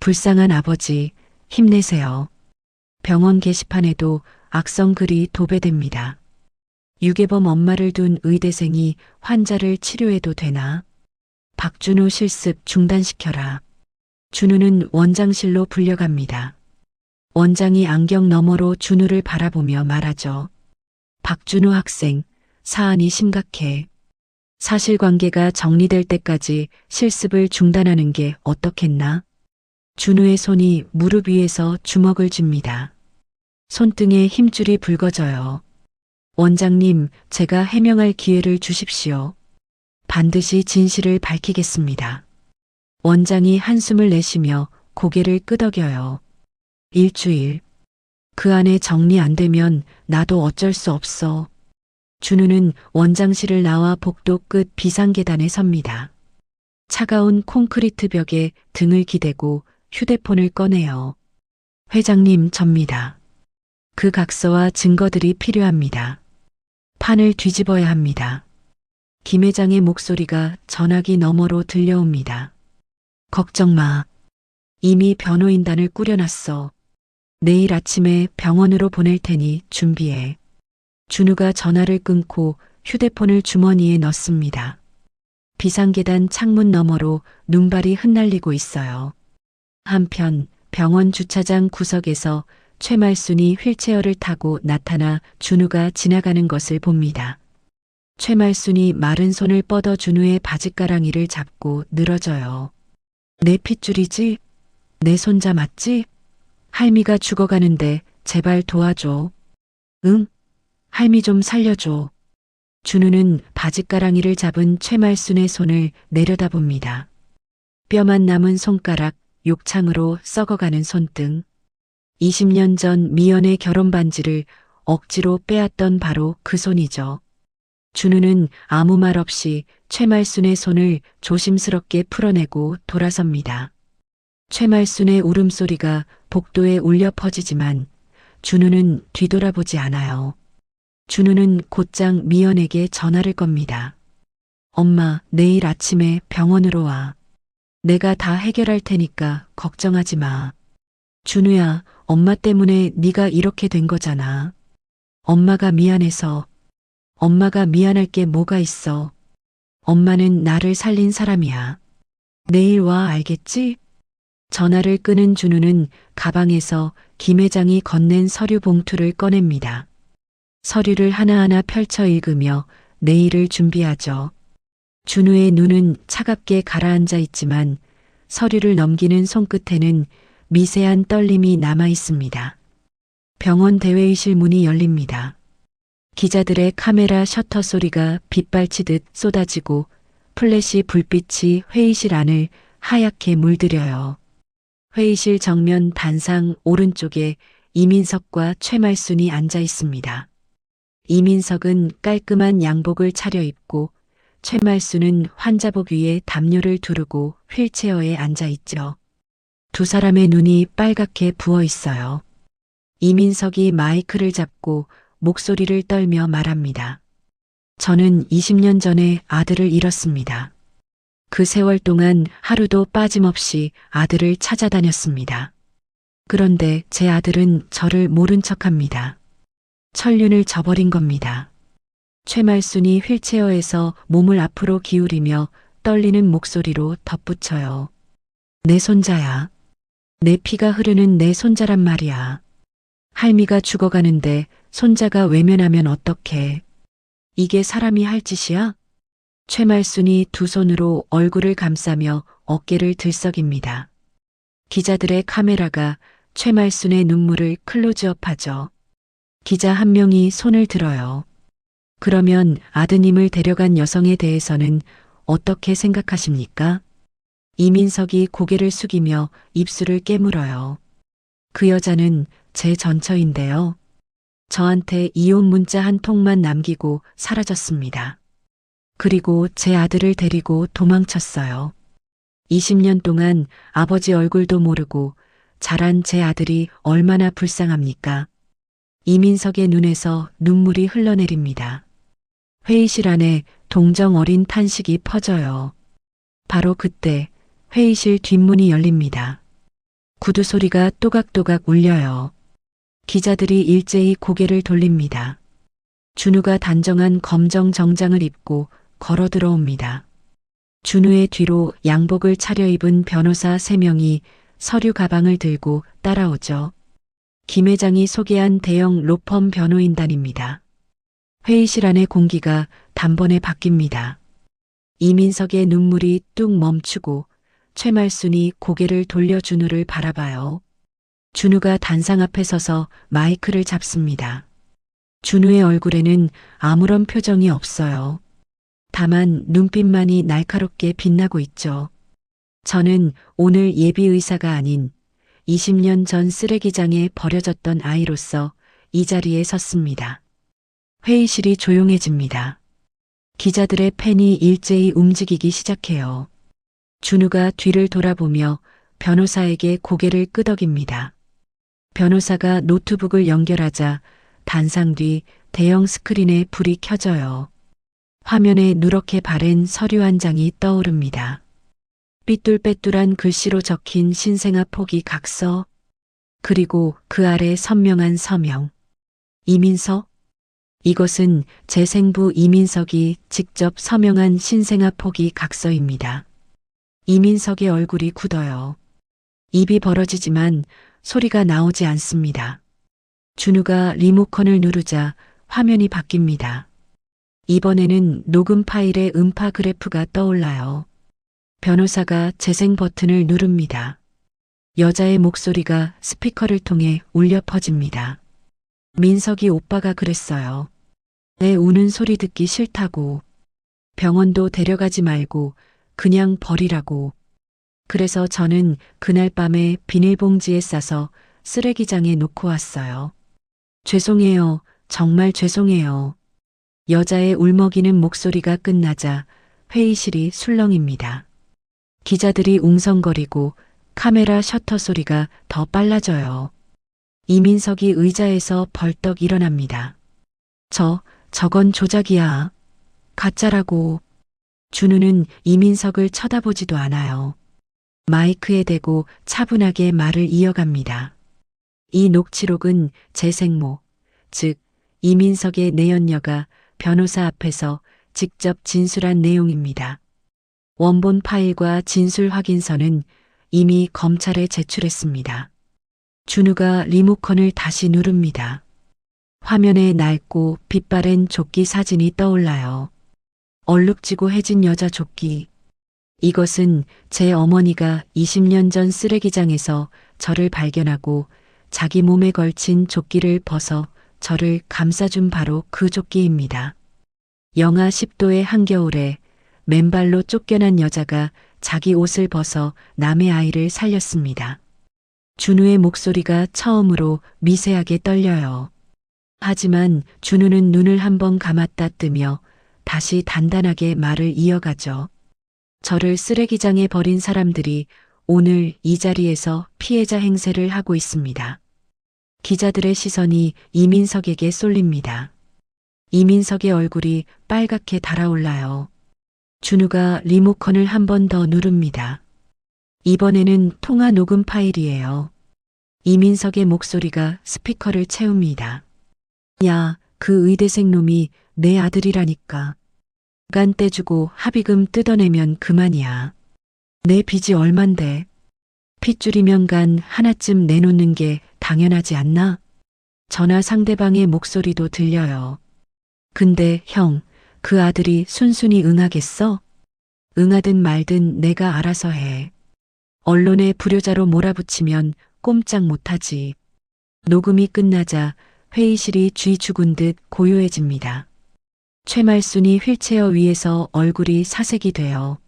불쌍한 아버지, 힘내세요. 병원 게시판에도 악성 글이 도배됩니다. 유괴범 엄마를 둔 의대생이 환자를 치료해도 되나? 박준우 실습 중단시켜라. 준우는 원장실로 불려갑니다. 원장이 안경 너머로 준우를 바라보며 말하죠. 박준우 학생, 사안이 심각해. 사실관계가 정리될 때까지 실습을 중단하는 게 어떻겠나? 준우의 손이 무릎 위에서 주먹을 쥡니다. 손등에 힘줄이 붉어져요. 원장님, 제가 해명할 기회를 주십시오. 반드시 진실을 밝히겠습니다. 원장이 한숨을 내쉬며 고개를 끄덕여요. 일주일. 그 안에 정리 안 되면 나도 어쩔 수 없어. 준우는 원장실을 나와 복도 끝 비상계단에 섭니다. 차가운 콘크리트 벽에 등을 기대고 휴대폰을 꺼내요. 회장님, 접니다. 그 각서와 증거들이 필요합니다. 판을 뒤집어야 합니다. 김 회장의 목소리가 전화기 너머로 들려옵니다. 걱정 마. 이미 변호인단을 꾸려놨어. 내일 아침에 병원으로 보낼 테니 준비해. 준우가 전화를 끊고 휴대폰을 주머니에 넣습니다. 비상계단 창문 너머로 눈발이 흩날리고 있어요. 한편 병원 주차장 구석에서 최말순이 휠체어를 타고 나타나 준우가 지나가는 것을 봅니다. 최말순이 마른 손을 뻗어 준우의 바짓가랑이를 잡고 늘어져요. 내 핏줄이지? 내 손자 맞지? 할미가 죽어가는데 제발 도와줘. 응? 할미 좀 살려줘. 준우는 바짓가랑이를 잡은 최말순의 손을 내려다봅니다. 뼈만 남은 손가락, 욕창으로 썩어가는 손등. 20년 전 미연의 결혼 반지를 억지로 빼앗던 바로 그 손이죠. 준우는 아무 말 없이 최말순의 손을 조심스럽게 풀어내고 돌아섭니다. 최말순의 울음소리가 복도에 울려 퍼지지만 준우는 뒤돌아보지 않아요. 준우는 곧장 미연에게 전화를 겁니다. 엄마, 내일 아침에 병원으로 와. 내가 다 해결할 테니까 걱정하지 마. 준우야, 엄마 때문에 네가 이렇게 된 거잖아. 엄마가 미안해서. 엄마가 미안할 게 뭐가 있어. 엄마는 나를 살린 사람이야. 내일 와, 알겠지? 전화를 끄는 준우는 가방에서 김 회장이 건넨 서류 봉투를 꺼냅니다. 서류를 하나하나 펼쳐 읽으며 내일을 준비하죠. 준우의 눈은 차갑게 가라앉아 있지만 서류를 넘기는 손끝에는 미세한 떨림이 남아 있습니다. 병원 대회의실 문이 열립니다. 기자들의 카메라 셔터 소리가 빗발치듯 쏟아지고 플래시 불빛이 회의실 안을 하얗게 물들여요. 회의실 정면 단상 오른쪽에 이민석과 최말순이 앉아 있습니다. 이민석은 깔끔한 양복을 차려입고 최말순은 환자복 위에 담요를 두르고 휠체어에 앉아 있죠. 두 사람의 눈이 빨갛게 부어 있어요. 이민석이 마이크를 잡고 목소리를 떨며 말합니다. 저는 20년 전에 아들을 잃었습니다. 그 세월 동안 하루도 빠짐없이 아들을 찾아다녔습니다. 그런데 제 아들은 저를 모른 척합니다. 천륜을 저버린 겁니다. 최말순이 휠체어에서 몸을 앞으로 기울이며 떨리는 목소리로 덧붙여요. 내 손자야. 내 피가 흐르는 내 손자란 말이야. 할미가 죽어가는데 손자가 외면하면 어떡해. 이게 사람이 할 짓이야? 최말순이 두 손으로 얼굴을 감싸며 어깨를 들썩입니다. 기자들의 카메라가 최말순의 눈물을 클로즈업하죠. 기자 한 명이 손을 들어요. 그러면 아드님을 데려간 여성에 대해서는 어떻게 생각하십니까? 이민석이 고개를 숙이며 입술을 깨물어요. 그 여자는 제 전처인데요. 저한테 이혼 문자 한 통만 남기고 사라졌습니다. 그리고 제 아들을 데리고 도망쳤어요. 20년 동안 아버지 얼굴도 모르고 자란 제 아들이 얼마나 불쌍합니까? 이민석의 눈에서 눈물이 흘러내립니다. 회의실 안에 동정 어린 탄식이 퍼져요. 바로 그때 회의실 뒷문이 열립니다. 구두 소리가 또각또각 울려요. 기자들이 일제히 고개를 돌립니다. 준우가 단정한 검정 정장을 입고 걸어 들어옵니다. 준우의 뒤로 양복을 차려입은 변호사 3명이 서류 가방을 들고 따라오죠. 김 회장이 소개한 대형 로펌 변호인단입니다. 회의실 안의 공기가 단번에 바뀝니다. 이민석의 눈물이 뚝 멈추고 최말순이 고개를 돌려 준우를 바라봐요. 준우가 단상 앞에 서서 마이크를 잡습니다. 준우의 얼굴에는 아무런 표정이 없어요. 다만 눈빛만이 날카롭게 빛나고 있죠. 저는 오늘 예비 의사가 아닌 20년 전 쓰레기장에 버려졌던 아이로서 이 자리에 섰습니다. 회의실이 조용해집니다. 기자들의 펜이 일제히 움직이기 시작해요. 준우가 뒤를 돌아보며 변호사에게 고개를 끄덕입니다. 변호사가 노트북을 연결하자 단상 뒤 대형 스크린에 불이 켜져요. 화면에 누렇게 바랜 서류 한 장이 떠오릅니다. 삐뚤빼뚤한 글씨로 적힌 신생아 포기 각서, 그리고 그 아래 선명한 서명. 이민석? 이것은 재생부 이민석이 직접 서명한 신생아 포기 각서입니다. 이민석의 얼굴이 굳어요. 입이 벌어지지만 소리가 나오지 않습니다. 준우가 리모컨을 누르자 화면이 바뀝니다. 이번에는 녹음 파일의 음파 그래프가 떠올라요. 변호사가 재생 버튼을 누릅니다. 여자의 목소리가 스피커를 통해 울려 퍼집니다. 민석이 오빠가 그랬어요. 내 우는 소리 듣기 싫다고. 병원도 데려가지 말고 그냥 버리라고. 그래서 저는 그날 밤에 비닐봉지에 싸서 쓰레기장에 놓고 왔어요. 죄송해요. 정말 죄송해요. 여자의 울먹이는 목소리가 끝나자 회의실이 술렁입니다. 기자들이 웅성거리고 카메라 셔터 소리가 더 빨라져요. 이민석이 의자에서 벌떡 일어납니다. 저건 조작이야. 가짜라고. 준우는 이민석을 쳐다보지도 않아요. 마이크에 대고 차분하게 말을 이어갑니다. 이 녹취록은 제 생모, 즉 이민석의 내연녀가 변호사 앞에서 직접 진술한 내용입니다. 원본 파일과 진술 확인서는 이미 검찰에 제출했습니다. 준우가 리모컨을 다시 누릅니다. 화면에 낡고 빛바랜 조끼 사진이 떠올라요. 얼룩지고 해진 여자 조끼. 이것은 제 어머니가 20년 전 쓰레기장에서 저를 발견하고 자기 몸에 걸친 조끼를 벗어 저를 감싸준 바로 그 조끼입니다. 영하 10도의 한겨울에 맨발로 쫓겨난 여자가 자기 옷을 벗어 남의 아이를 살렸습니다. 준우의 목소리가 처음으로 미세하게 떨려요. 하지만 준우는 눈을 한번 감았다 뜨며 다시 단단하게 말을 이어가죠. 저를 쓰레기장에 버린 사람들이 오늘 이 자리에서 피해자 행세를 하고 있습니다. 기자들의 시선이 이민석에게 쏠립니다. 이민석의 얼굴이 빨갛게 달아올라요. 준우가 리모컨을 한 번 더 누릅니다. 이번에는 통화 녹음 파일이에요. 이민석의 목소리가 스피커를 채웁니다. 야, 그 의대생 놈이 내 아들이라니까. 간 떼주고 합의금 뜯어내면 그만이야. 내 빚이 얼만데. 핏줄이면 간 하나쯤 내놓는 게 당연하지 않나? 전화 상대방의 목소리도 들려요. 근데 형, 그 아들이 순순히 응하겠어? 응하든 말든 내가 알아서 해. 언론에 불효자로 몰아붙이면 꼼짝 못하지. 녹음이 끝나자 회의실이 쥐 죽은 듯 고요해집니다. 최말순이 휠체어 위에서 얼굴이 사색이 돼요.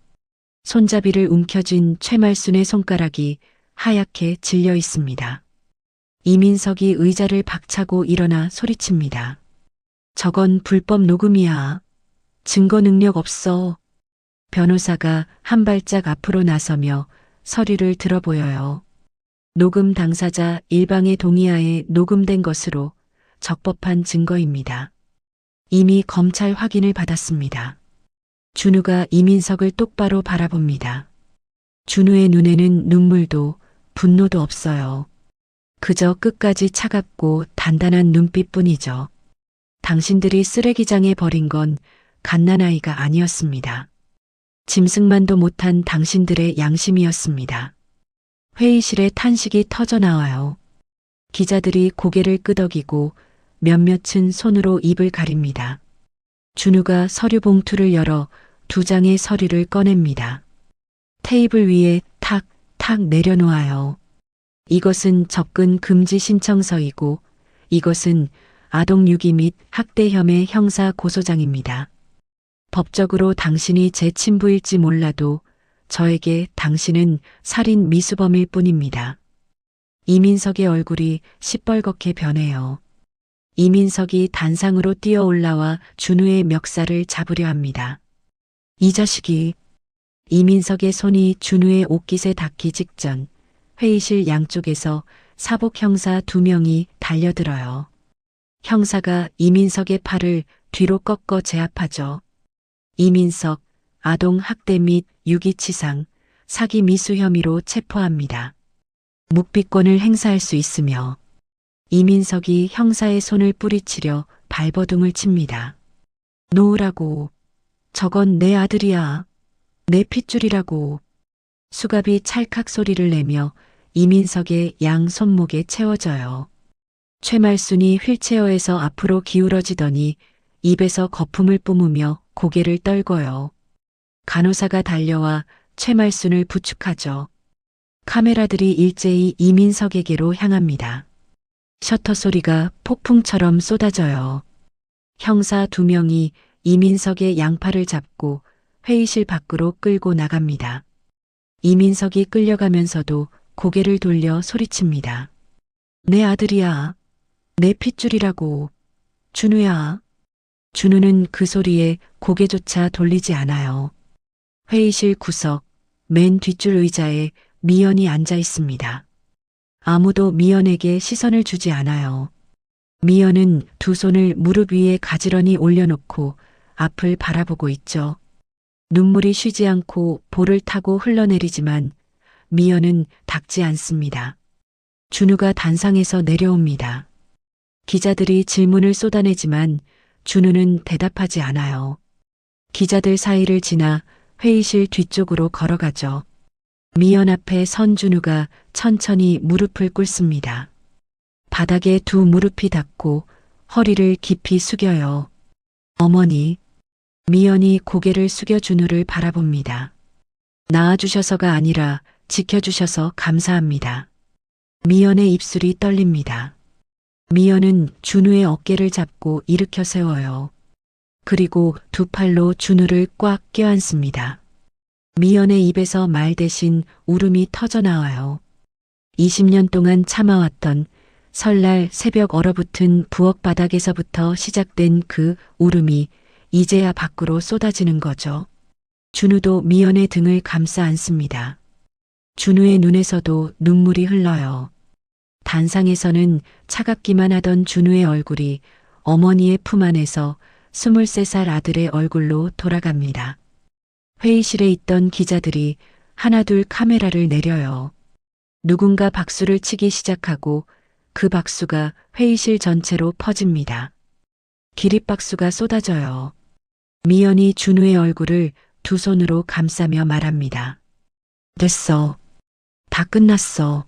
손잡이를 움켜쥔 최말순의 손가락이 하얗게 질려 있습니다. 이민석이 의자를 박차고 일어나 소리칩니다. 저건 불법 녹음이야. 증거 능력 없어. 변호사가 한 발짝 앞으로 나서며 서류를 들어보여요. 녹음 당사자 일방의 동의하에 녹음된 것으로 적법한 증거입니다. 이미 검찰 확인을 받았습니다. 준우가 이민석을 똑바로 바라봅니다. 준우의 눈에는 눈물도 분노도 없어요. 그저 끝까지 차갑고 단단한 눈빛뿐이죠. 당신들이 쓰레기장에 버린 건 갓난아이가 아니었습니다. 짐승만도 못한 당신들의 양심이었습니다. 회의실에 탄식이 터져나와요. 기자들이 고개를 끄덕이고 몇몇은 손으로 입을 가립니다. 준우가 서류 봉투를 열어 2장의 서류를 꺼냅니다. 테이블 위에 탁탁 내려놓아요. 이것은 접근 금지 신청서이고 이것은 아동유기 및 학대 혐의 형사 고소장입니다. 법적으로 당신이 제 친부일지 몰라도 저에게 당신은 살인 미수범일 뿐입니다. 이민석의 얼굴이 시뻘겋게 변해요. 이민석이 단상으로 뛰어 올라와 준우의 멱살을 잡으려 합니다. 이 자식이. 이민석의 손이 준우의 옷깃에 닿기 직전 회의실 양쪽에서 사복 형사 2명이 달려들어요. 형사가 이민석의 팔을 뒤로 꺾어 제압하죠. 이민석, 아동 학대 및 유기치상, 사기 미수 혐의로 체포합니다. 묵비권을 행사할 수 있으며 이민석이 형사의 손을 뿌리치려 발버둥을 칩니다. 놓으라고. 저건 내 아들이야. 내 핏줄이라고. 수갑이 찰칵 소리를 내며 이민석의 양 손목에 채워져요. 최말순이 휠체어에서 앞으로 기울어지더니 입에서 거품을 뿜으며 고개를 떨궈요. 간호사가 달려와 최말순을 부축하죠. 카메라들이 일제히 이민석에게로 향합니다. 셔터 소리가 폭풍처럼 쏟아져요. 형사 2명이 이민석의 양팔을 잡고 회의실 밖으로 끌고 나갑니다. 이민석이 끌려가면서도 고개를 돌려 소리칩니다. 내 아들이야. 내 핏줄이라고. 준우야. 준우는 그 소리에 고개조차 돌리지 않아요. 회의실 구석 맨 뒷줄 의자에 미연이 앉아 있습니다. 아무도 미연에게 시선을 주지 않아요. 미연은 2 손을 무릎 위에 가지런히 올려놓고 앞을 바라보고 있죠. 눈물이 쉬지 않고 볼을 타고 흘러내리지만 미연은 닦지 않습니다. 준우가 단상에서 내려옵니다. 기자들이 질문을 쏟아내지만 준우는 대답하지 않아요. 기자들 사이를 지나 회의실 뒤쪽으로 걸어가죠. 미연 앞에 선 준우가 천천히 무릎을 꿇습니다. 바닥에 2 무릎이 닿고 허리를 깊이 숙여요. 어머니. 미연이 고개를 숙여 준우를 바라봅니다. 낳아주셔서가 아니라 지켜주셔서 감사합니다. 미연의 입술이 떨립니다. 미연은 준우의 어깨를 잡고 일으켜 세워요. 그리고 두 팔로 준우를 꽉 껴안습니다. 미연의 입에서 말 대신 울음이 터져 나와요. 20년 동안 참아왔던 설날 새벽 얼어붙은 부엌 바닥에서부터 시작된 그 울음이 이제야 밖으로 쏟아지는 거죠. 준우도 미연의 등을 감싸 안습니다. 준우의 눈에서도 눈물이 흘러요. 단상에서는 차갑기만 하던 준우의 얼굴이 어머니의 품 안에서 23살 아들의 얼굴로 돌아갑니다. 회의실에 있던 기자들이 하나둘 카메라를 내려요. 누군가 박수를 치기 시작하고 그 박수가 회의실 전체로 퍼집니다. 기립박수가 쏟아져요. 미연이 준우의 얼굴을 두 손으로 감싸며 말합니다. 됐어. 다 끝났어.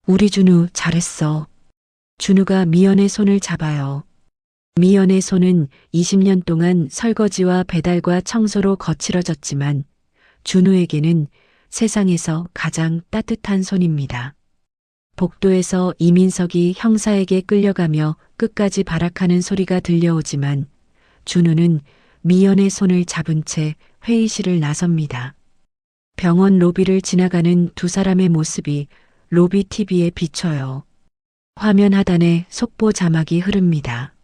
우리 준우 잘했어. 준우가 미연의 손을 잡아요. 미연의 손은 20년 동안 설거지와 배달과 청소로 거칠어졌지만 준우에게는 세상에서 가장 따뜻한 손입니다. 복도에서 이민석이 형사에게 끌려가며 끝까지 발악하는 소리가 들려오지만 준우는 미연의 손을 잡은 채 회의실을 나섭니다. 병원 로비를 지나가는 두 사람의 모습이 로비 TV에 비춰요. 화면 하단에 속보 자막이 흐릅니다.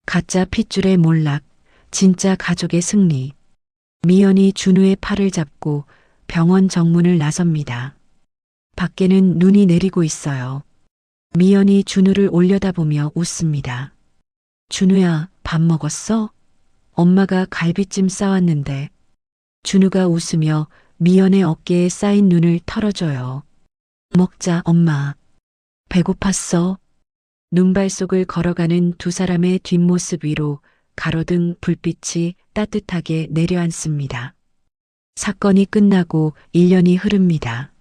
가짜 핏줄의 몰락, 진짜 가족의 승리. 미연이 준우의 팔을 잡고 병원 정문을 나섭니다. 밖에는 눈이 내리고 있어요. 미연이 준우를 올려다보며 웃습니다. 준우야, 밥 먹었어? 엄마가 갈비찜 싸왔는데. 준우가 웃으며 미연의 어깨에 쌓인 눈을 털어줘요. 먹자, 엄마. 배고팠어? 눈발 속을 걸어가는 두 사람의 뒷모습 위로 가로등 불빛이 따뜻하게 내려앉습니다. 사건이 끝나고 1년이 흐릅니다.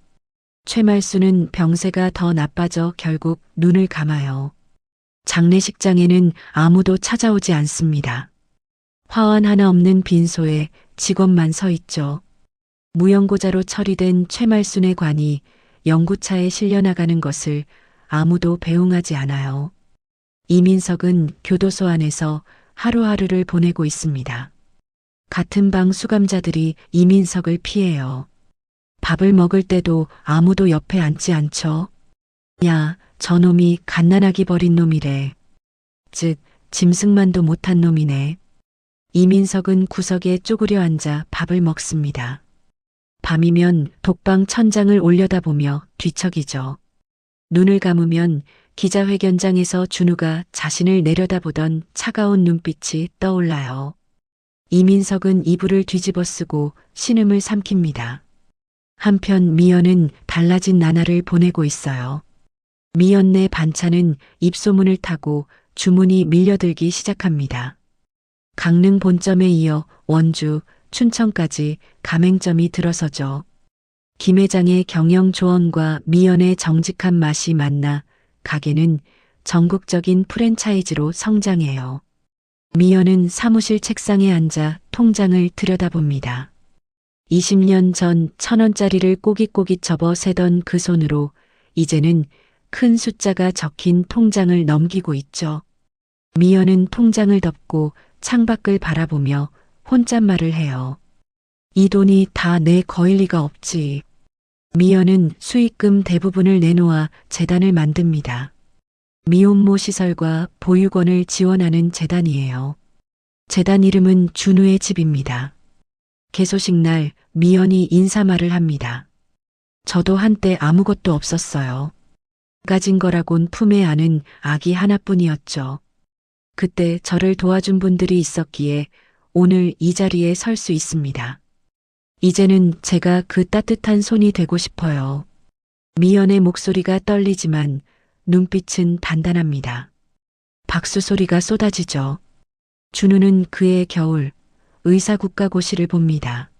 최말수는 병세가 더 나빠져 결국 눈을 감아요. 장례식장에는 아무도 찾아오지 않습니다. 화환 하나 없는 빈소에 직원만 서 있죠. 무연고자로 처리된 최말순의 관이 영구차에 실려나가는 것을 아무도 배웅하지 않아요. 이민석은 교도소 안에서 하루하루를 보내고 있습니다. 같은 방 수감자들이 이민석을 피해요. 밥을 먹을 때도 아무도 옆에 앉지 않죠. 야, 저놈이 갓난아기 버린 놈이래. 즉, 짐승만도 못한 놈이네. 이민석은 구석에 쪼그려 앉아 밥을 먹습니다. 밤이면 독방 천장을 올려다보며 뒤척이죠. 눈을 감으면 기자회견장에서 준우가 자신을 내려다보던 차가운 눈빛이 떠올라요. 이민석은 이불을 뒤집어 쓰고 신음을 삼킵니다. 한편 미연은 달라진 나날을 보내고 있어요. 미연네 반찬은 입소문을 타고 주문이 밀려들기 시작합니다. 강릉 본점에 이어 원주, 춘천까지 가맹점이 들어서죠. 김 회장의 경영 조언과 미연의 정직한 맛이 만나 가게는 전국적인 프랜차이즈로 성장해요. 미연은 사무실 책상에 앉아 통장을 들여다봅니다. 20년 전 1,000원짜리를 꼬깃꼬깃 접어 세던 그 손으로 이제는 큰 숫자가 적힌 통장을 넘기고 있죠. 미연은 통장을 덮고 창밖을 바라보며 혼잣말을 해요. 이 돈이 다 내 거일 리가 없지. 미연은 수익금 대부분을 내놓아 재단을 만듭니다. 미혼모 시설과 보육원을 지원하는 재단이에요. 재단 이름은 준우의 집입니다. 개소식 날 미연이 인사말을 합니다. 저도 한때 아무것도 없었어요. 가진 거라곤 품에 안은 아기 하나뿐이었죠. 그때 저를 도와준 분들이 있었기에 오늘 이 자리에 설 수 있습니다. 이제는 제가 그 따뜻한 손이 되고 싶어요. 미연의 목소리가 떨리지만 눈빛은 단단합니다. 박수 소리가 쏟아지죠. 준우는 그의 겨울 의사국가고시를 봅니다.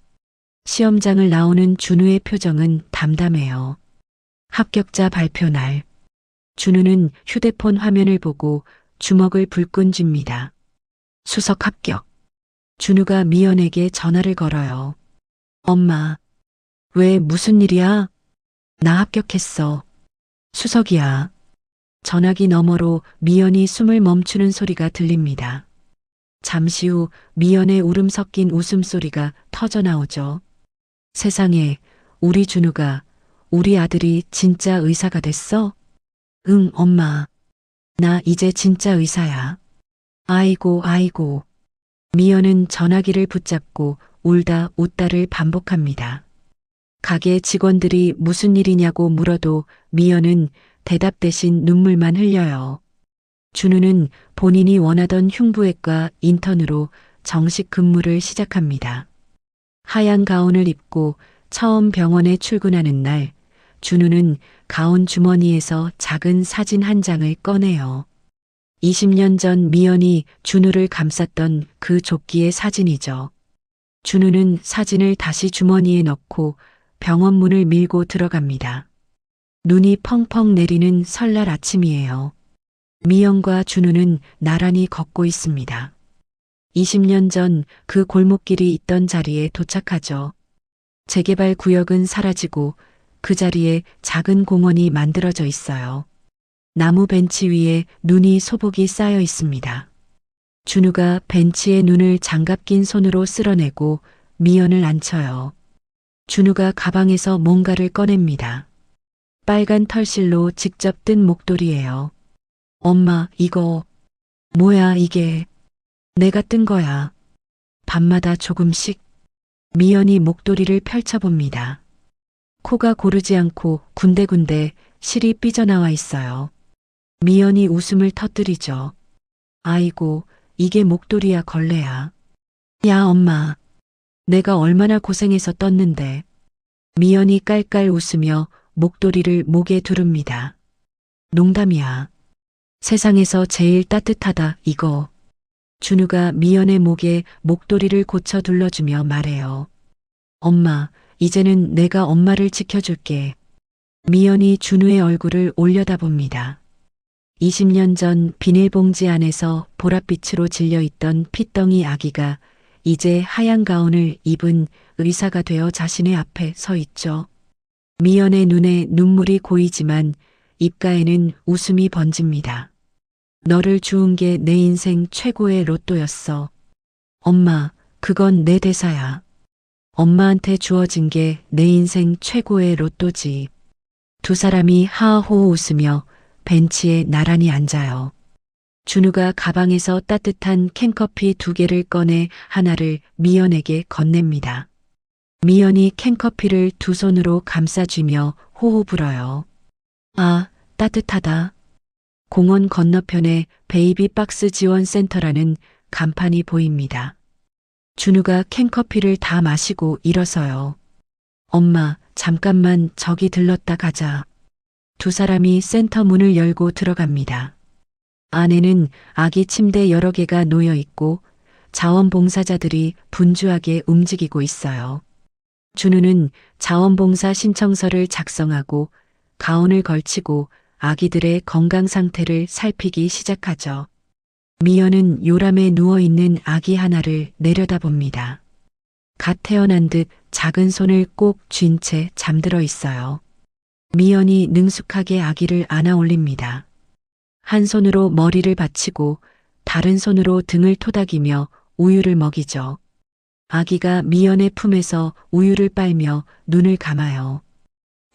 시험장을 나오는 준우의 표정은 담담해요. 합격자 발표 날. 준우는 휴대폰 화면을 보고 주먹을 불끈 쥡니다. 수석 합격. 준우가 미연에게 전화를 걸어요. 엄마, 왜 무슨 일이야? 나 합격했어. 수석이야. 전화기 너머로 미연이 숨을 멈추는 소리가 들립니다. 잠시 후 미연의 울음 섞인 웃음소리가 터져 나오죠. 세상에, 우리 준우가, 우리 아들이 진짜 의사가 됐어? 응, 엄마. 나 이제 진짜 의사야. 아이고, 아이고. 미연은 전화기를 붙잡고 울다 웃다를 반복합니다. 가게 직원들이 무슨 일이냐고 물어도 미연은 대답 대신 눈물만 흘려요. 준우는 본인이 원하던 흉부외과 인턴으로 정식 근무를 시작합니다. 하얀 가운을 입고 처음 병원에 출근하는 날, 준우는 가운 주머니에서 작은 사진 한 장을 꺼내요. 20년 전 미연이 준우를 감쌌던 그 조끼의 사진이죠. 준우는 사진을 다시 주머니에 넣고 병원 문을 밀고 들어갑니다. 눈이 펑펑 내리는 설날 아침이에요. 미연과 준우는 나란히 걷고 있습니다. 20년 전 그 골목길이 있던 자리에 도착하죠. 재개발 구역은 사라지고 그 자리에 작은 공원이 만들어져 있어요. 나무 벤치 위에 눈이 소복이 쌓여 있습니다. 준우가 벤치에 눈을 장갑 낀 손으로 쓸어내고 미연을 앉혀요. 준우가 가방에서 뭔가를 꺼냅니다. 빨간 털실로 직접 뜬 목도리예요. 엄마, 이거, 뭐야, 이게. 내가 뜬 거야. 밤마다 조금씩. 미연이 목도리를 펼쳐봅니다. 코가 고르지 않고 군데군데 실이 삐져나와 있어요. 미연이 웃음을 터뜨리죠. 아이고, 이게 목도리야, 걸레야. 야, 엄마. 내가 얼마나 고생해서 떴는데. 미연이 깔깔 웃으며 목도리를 목에 두릅니다. 농담이야. 세상에서 제일 따뜻하다, 이거. 준우가 미연의 목에 목도리를 고쳐 둘러주며 말해요. 엄마, 이제는 내가 엄마를 지켜줄게. 미연이 준우의 얼굴을 올려다봅니다. 20년 전 비닐봉지 안에서 보랏빛으로 질려있던 핏덩이 아기가 이제 하얀 가운을 입은 의사가 되어 자신의 앞에 서 있죠. 미연의 눈에 눈물이 고이지만 입가에는 웃음이 번집니다. 너를 주운 게 내 인생 최고의 로또였어. 엄마, 그건 내 대사야. 엄마한테 주어진 게 내 인생 최고의 로또지. 두 사람이 하하호호 웃으며 벤치에 나란히 앉아요. 준우가 가방에서 따뜻한 캔커피 2개를 꺼내 하나를 미연에게 건넵니다. 미연이 캔커피를 두 손으로 감싸쥐며 호호 불어요. 아, 따뜻하다. 공원 건너편에 베이비 박스 지원 센터라는 간판이 보입니다. 준우가 캔커피를 다 마시고 일어서요. 엄마, 잠깐만 저기 들렀다 가자. 두 사람이 센터 문을 열고 들어갑니다. 안에는 아기 침대 여러 개가 놓여 있고 자원봉사자들이 분주하게 움직이고 있어요. 준우는 자원봉사 신청서를 작성하고 가운을 걸치고 아기들의 건강 상태를 살피기 시작하죠. 미연은 요람에 누워있는 아기 하나를 내려다봅니다. 갓 태어난 듯 작은 손을 꼭 쥔 채 잠들어 있어요. 미연이 능숙하게 아기를 안아 올립니다. 한 손으로 머리를 받치고 다른 손으로 등을 토닥이며 우유를 먹이죠. 아기가 미연의 품에서 우유를 빨며 눈을 감아요.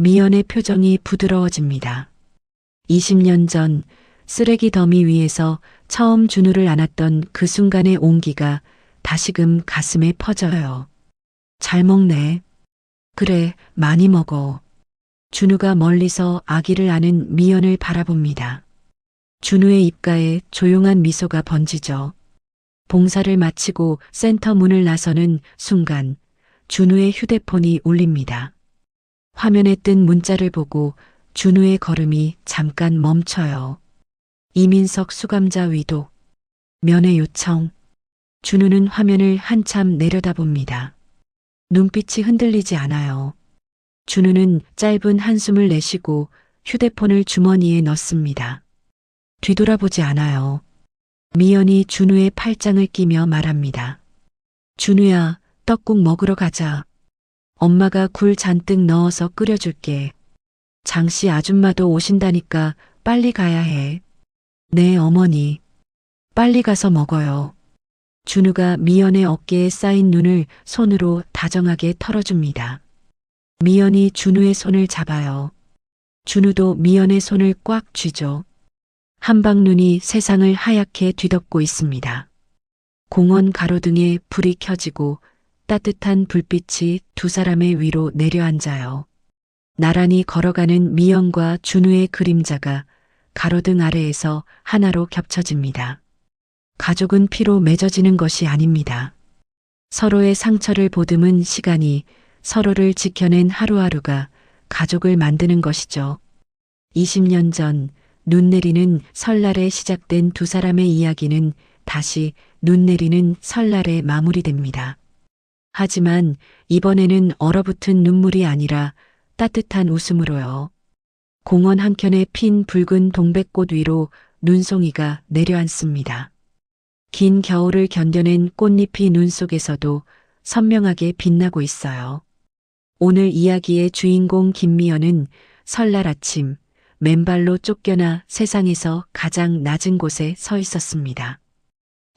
미연의 표정이 부드러워집니다. 20년 전 쓰레기 더미 위에서 처음 준우를 안았던 그 순간의 온기가 다시금 가슴에 퍼져요. 잘 먹네. 그래, 많이 먹어. 준우가 멀리서 아기를 안은 미연을 바라봅니다. 준우의 입가에 조용한 미소가 번지죠. 봉사를 마치고 센터 문을 나서는 순간 준우의 휴대폰이 울립니다. 화면에 뜬 문자를 보고 준우의 걸음이 잠깐 멈춰요. 이민석 수감자 위독. 면회 요청. 준우는 화면을 한참 내려다봅니다. 눈빛이 흔들리지 않아요. 준우는 짧은 한숨을 내쉬고 휴대폰을 주머니에 넣습니다. 뒤돌아보지 않아요. 미연이 준우의 팔짱을 끼며 말합니다. 준우야, 떡국 먹으러 가자. 엄마가 굴 잔뜩 넣어서 끓여줄게. 장씨 아줌마도 오신다니까 빨리 가야 해. 네, 어머니. 빨리 가서 먹어요. 준우가 미연의 어깨에 쌓인 눈을 손으로 다정하게 털어줍니다. 미연이 준우의 손을 잡아요. 준우도 미연의 손을 꽉 쥐죠. 한방눈이 세상을 하얗게 뒤덮고 있습니다. 공원 가로등에 불이 켜지고 따뜻한 불빛이 두 사람의 위로 내려앉아요. 나란히 걸어가는 미연과 준우의 그림자가 가로등 아래에서 하나로 겹쳐집니다. 가족은 피로 맺어지는 것이 아닙니다. 서로의 상처를 보듬은 시간이 서로를 지켜낸 하루하루가 가족을 만드는 것이죠. 20년 전 눈 내리는 설날에 시작된 두 사람의 이야기는 다시 눈 내리는 설날에 마무리됩니다. 하지만 이번에는 얼어붙은 눈물이 아니라 따뜻한 웃음으로요. 공원 한켠에 핀 붉은 동백꽃 위로 눈송이가 내려앉습니다. 긴 겨울을 견뎌낸 꽃잎이 눈 속에서도 선명하게 빛나고 있어요. 오늘 이야기의 주인공 김미연은 설날 아침 맨발로 쫓겨나 세상에서 가장 낮은 곳에 서 있었습니다.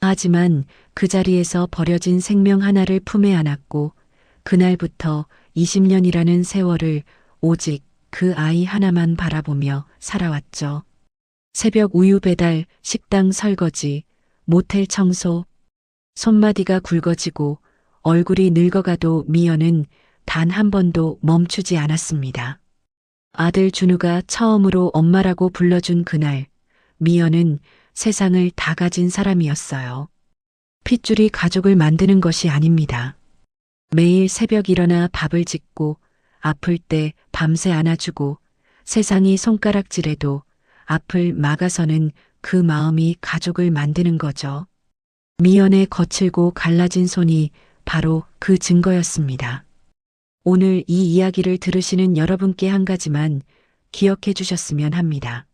하지만 그 자리에서 버려진 생명 하나를 품에 안았고 그날부터 20년이라는 세월을 오직 그 아이 하나만 바라보며 살아왔죠. 새벽 우유 배달, 식당 설거지, 모텔 청소, 손마디가 굵어지고 얼굴이 늙어가도 미연은 단 한 번도 멈추지 않았습니다. 아들 준우가 처음으로 엄마라고 불러준 그날, 미연은 세상을 다 가진 사람이었어요. 핏줄이 가족을 만드는 것이 아닙니다. 매일 새벽 일어나 밥을 짓고 아플 때 밤새 안아주고 세상이 손가락질해도 앞을 막아서는 그 마음이 가족을 만드는 거죠. 미연의 거칠고 갈라진 손이 바로 그 증거였습니다. 오늘 이 이야기를 들으시는 여러분께 한 가지만 기억해 주셨으면 합니다.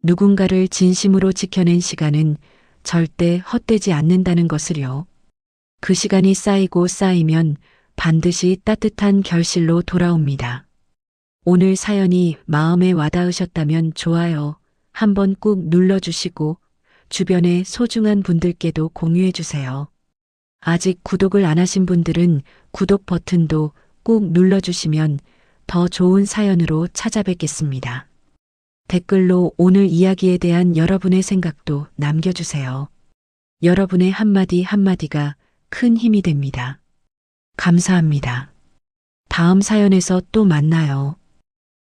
누군가를 진심으로 지켜낸 시간은 절대 헛되지 않는다는 것을요. 그 시간이 쌓이고 쌓이면 반드시 따뜻한 결실로 돌아옵니다. 오늘 사연이 마음에 와닿으셨다면 좋아요 한번 꾹 눌러주시고 주변의 소중한 분들께도 공유해 주세요. 아직 구독을 안 하신 분들은 구독 버튼도 꾹 눌러주시면 더 좋은 사연으로 찾아뵙겠습니다. 댓글로 오늘 이야기에 대한 여러분의 생각도 남겨주세요. 여러분의 한마디 한마디가 큰 힘이 됩니다. 감사합니다. 다음 사연에서 또 만나요.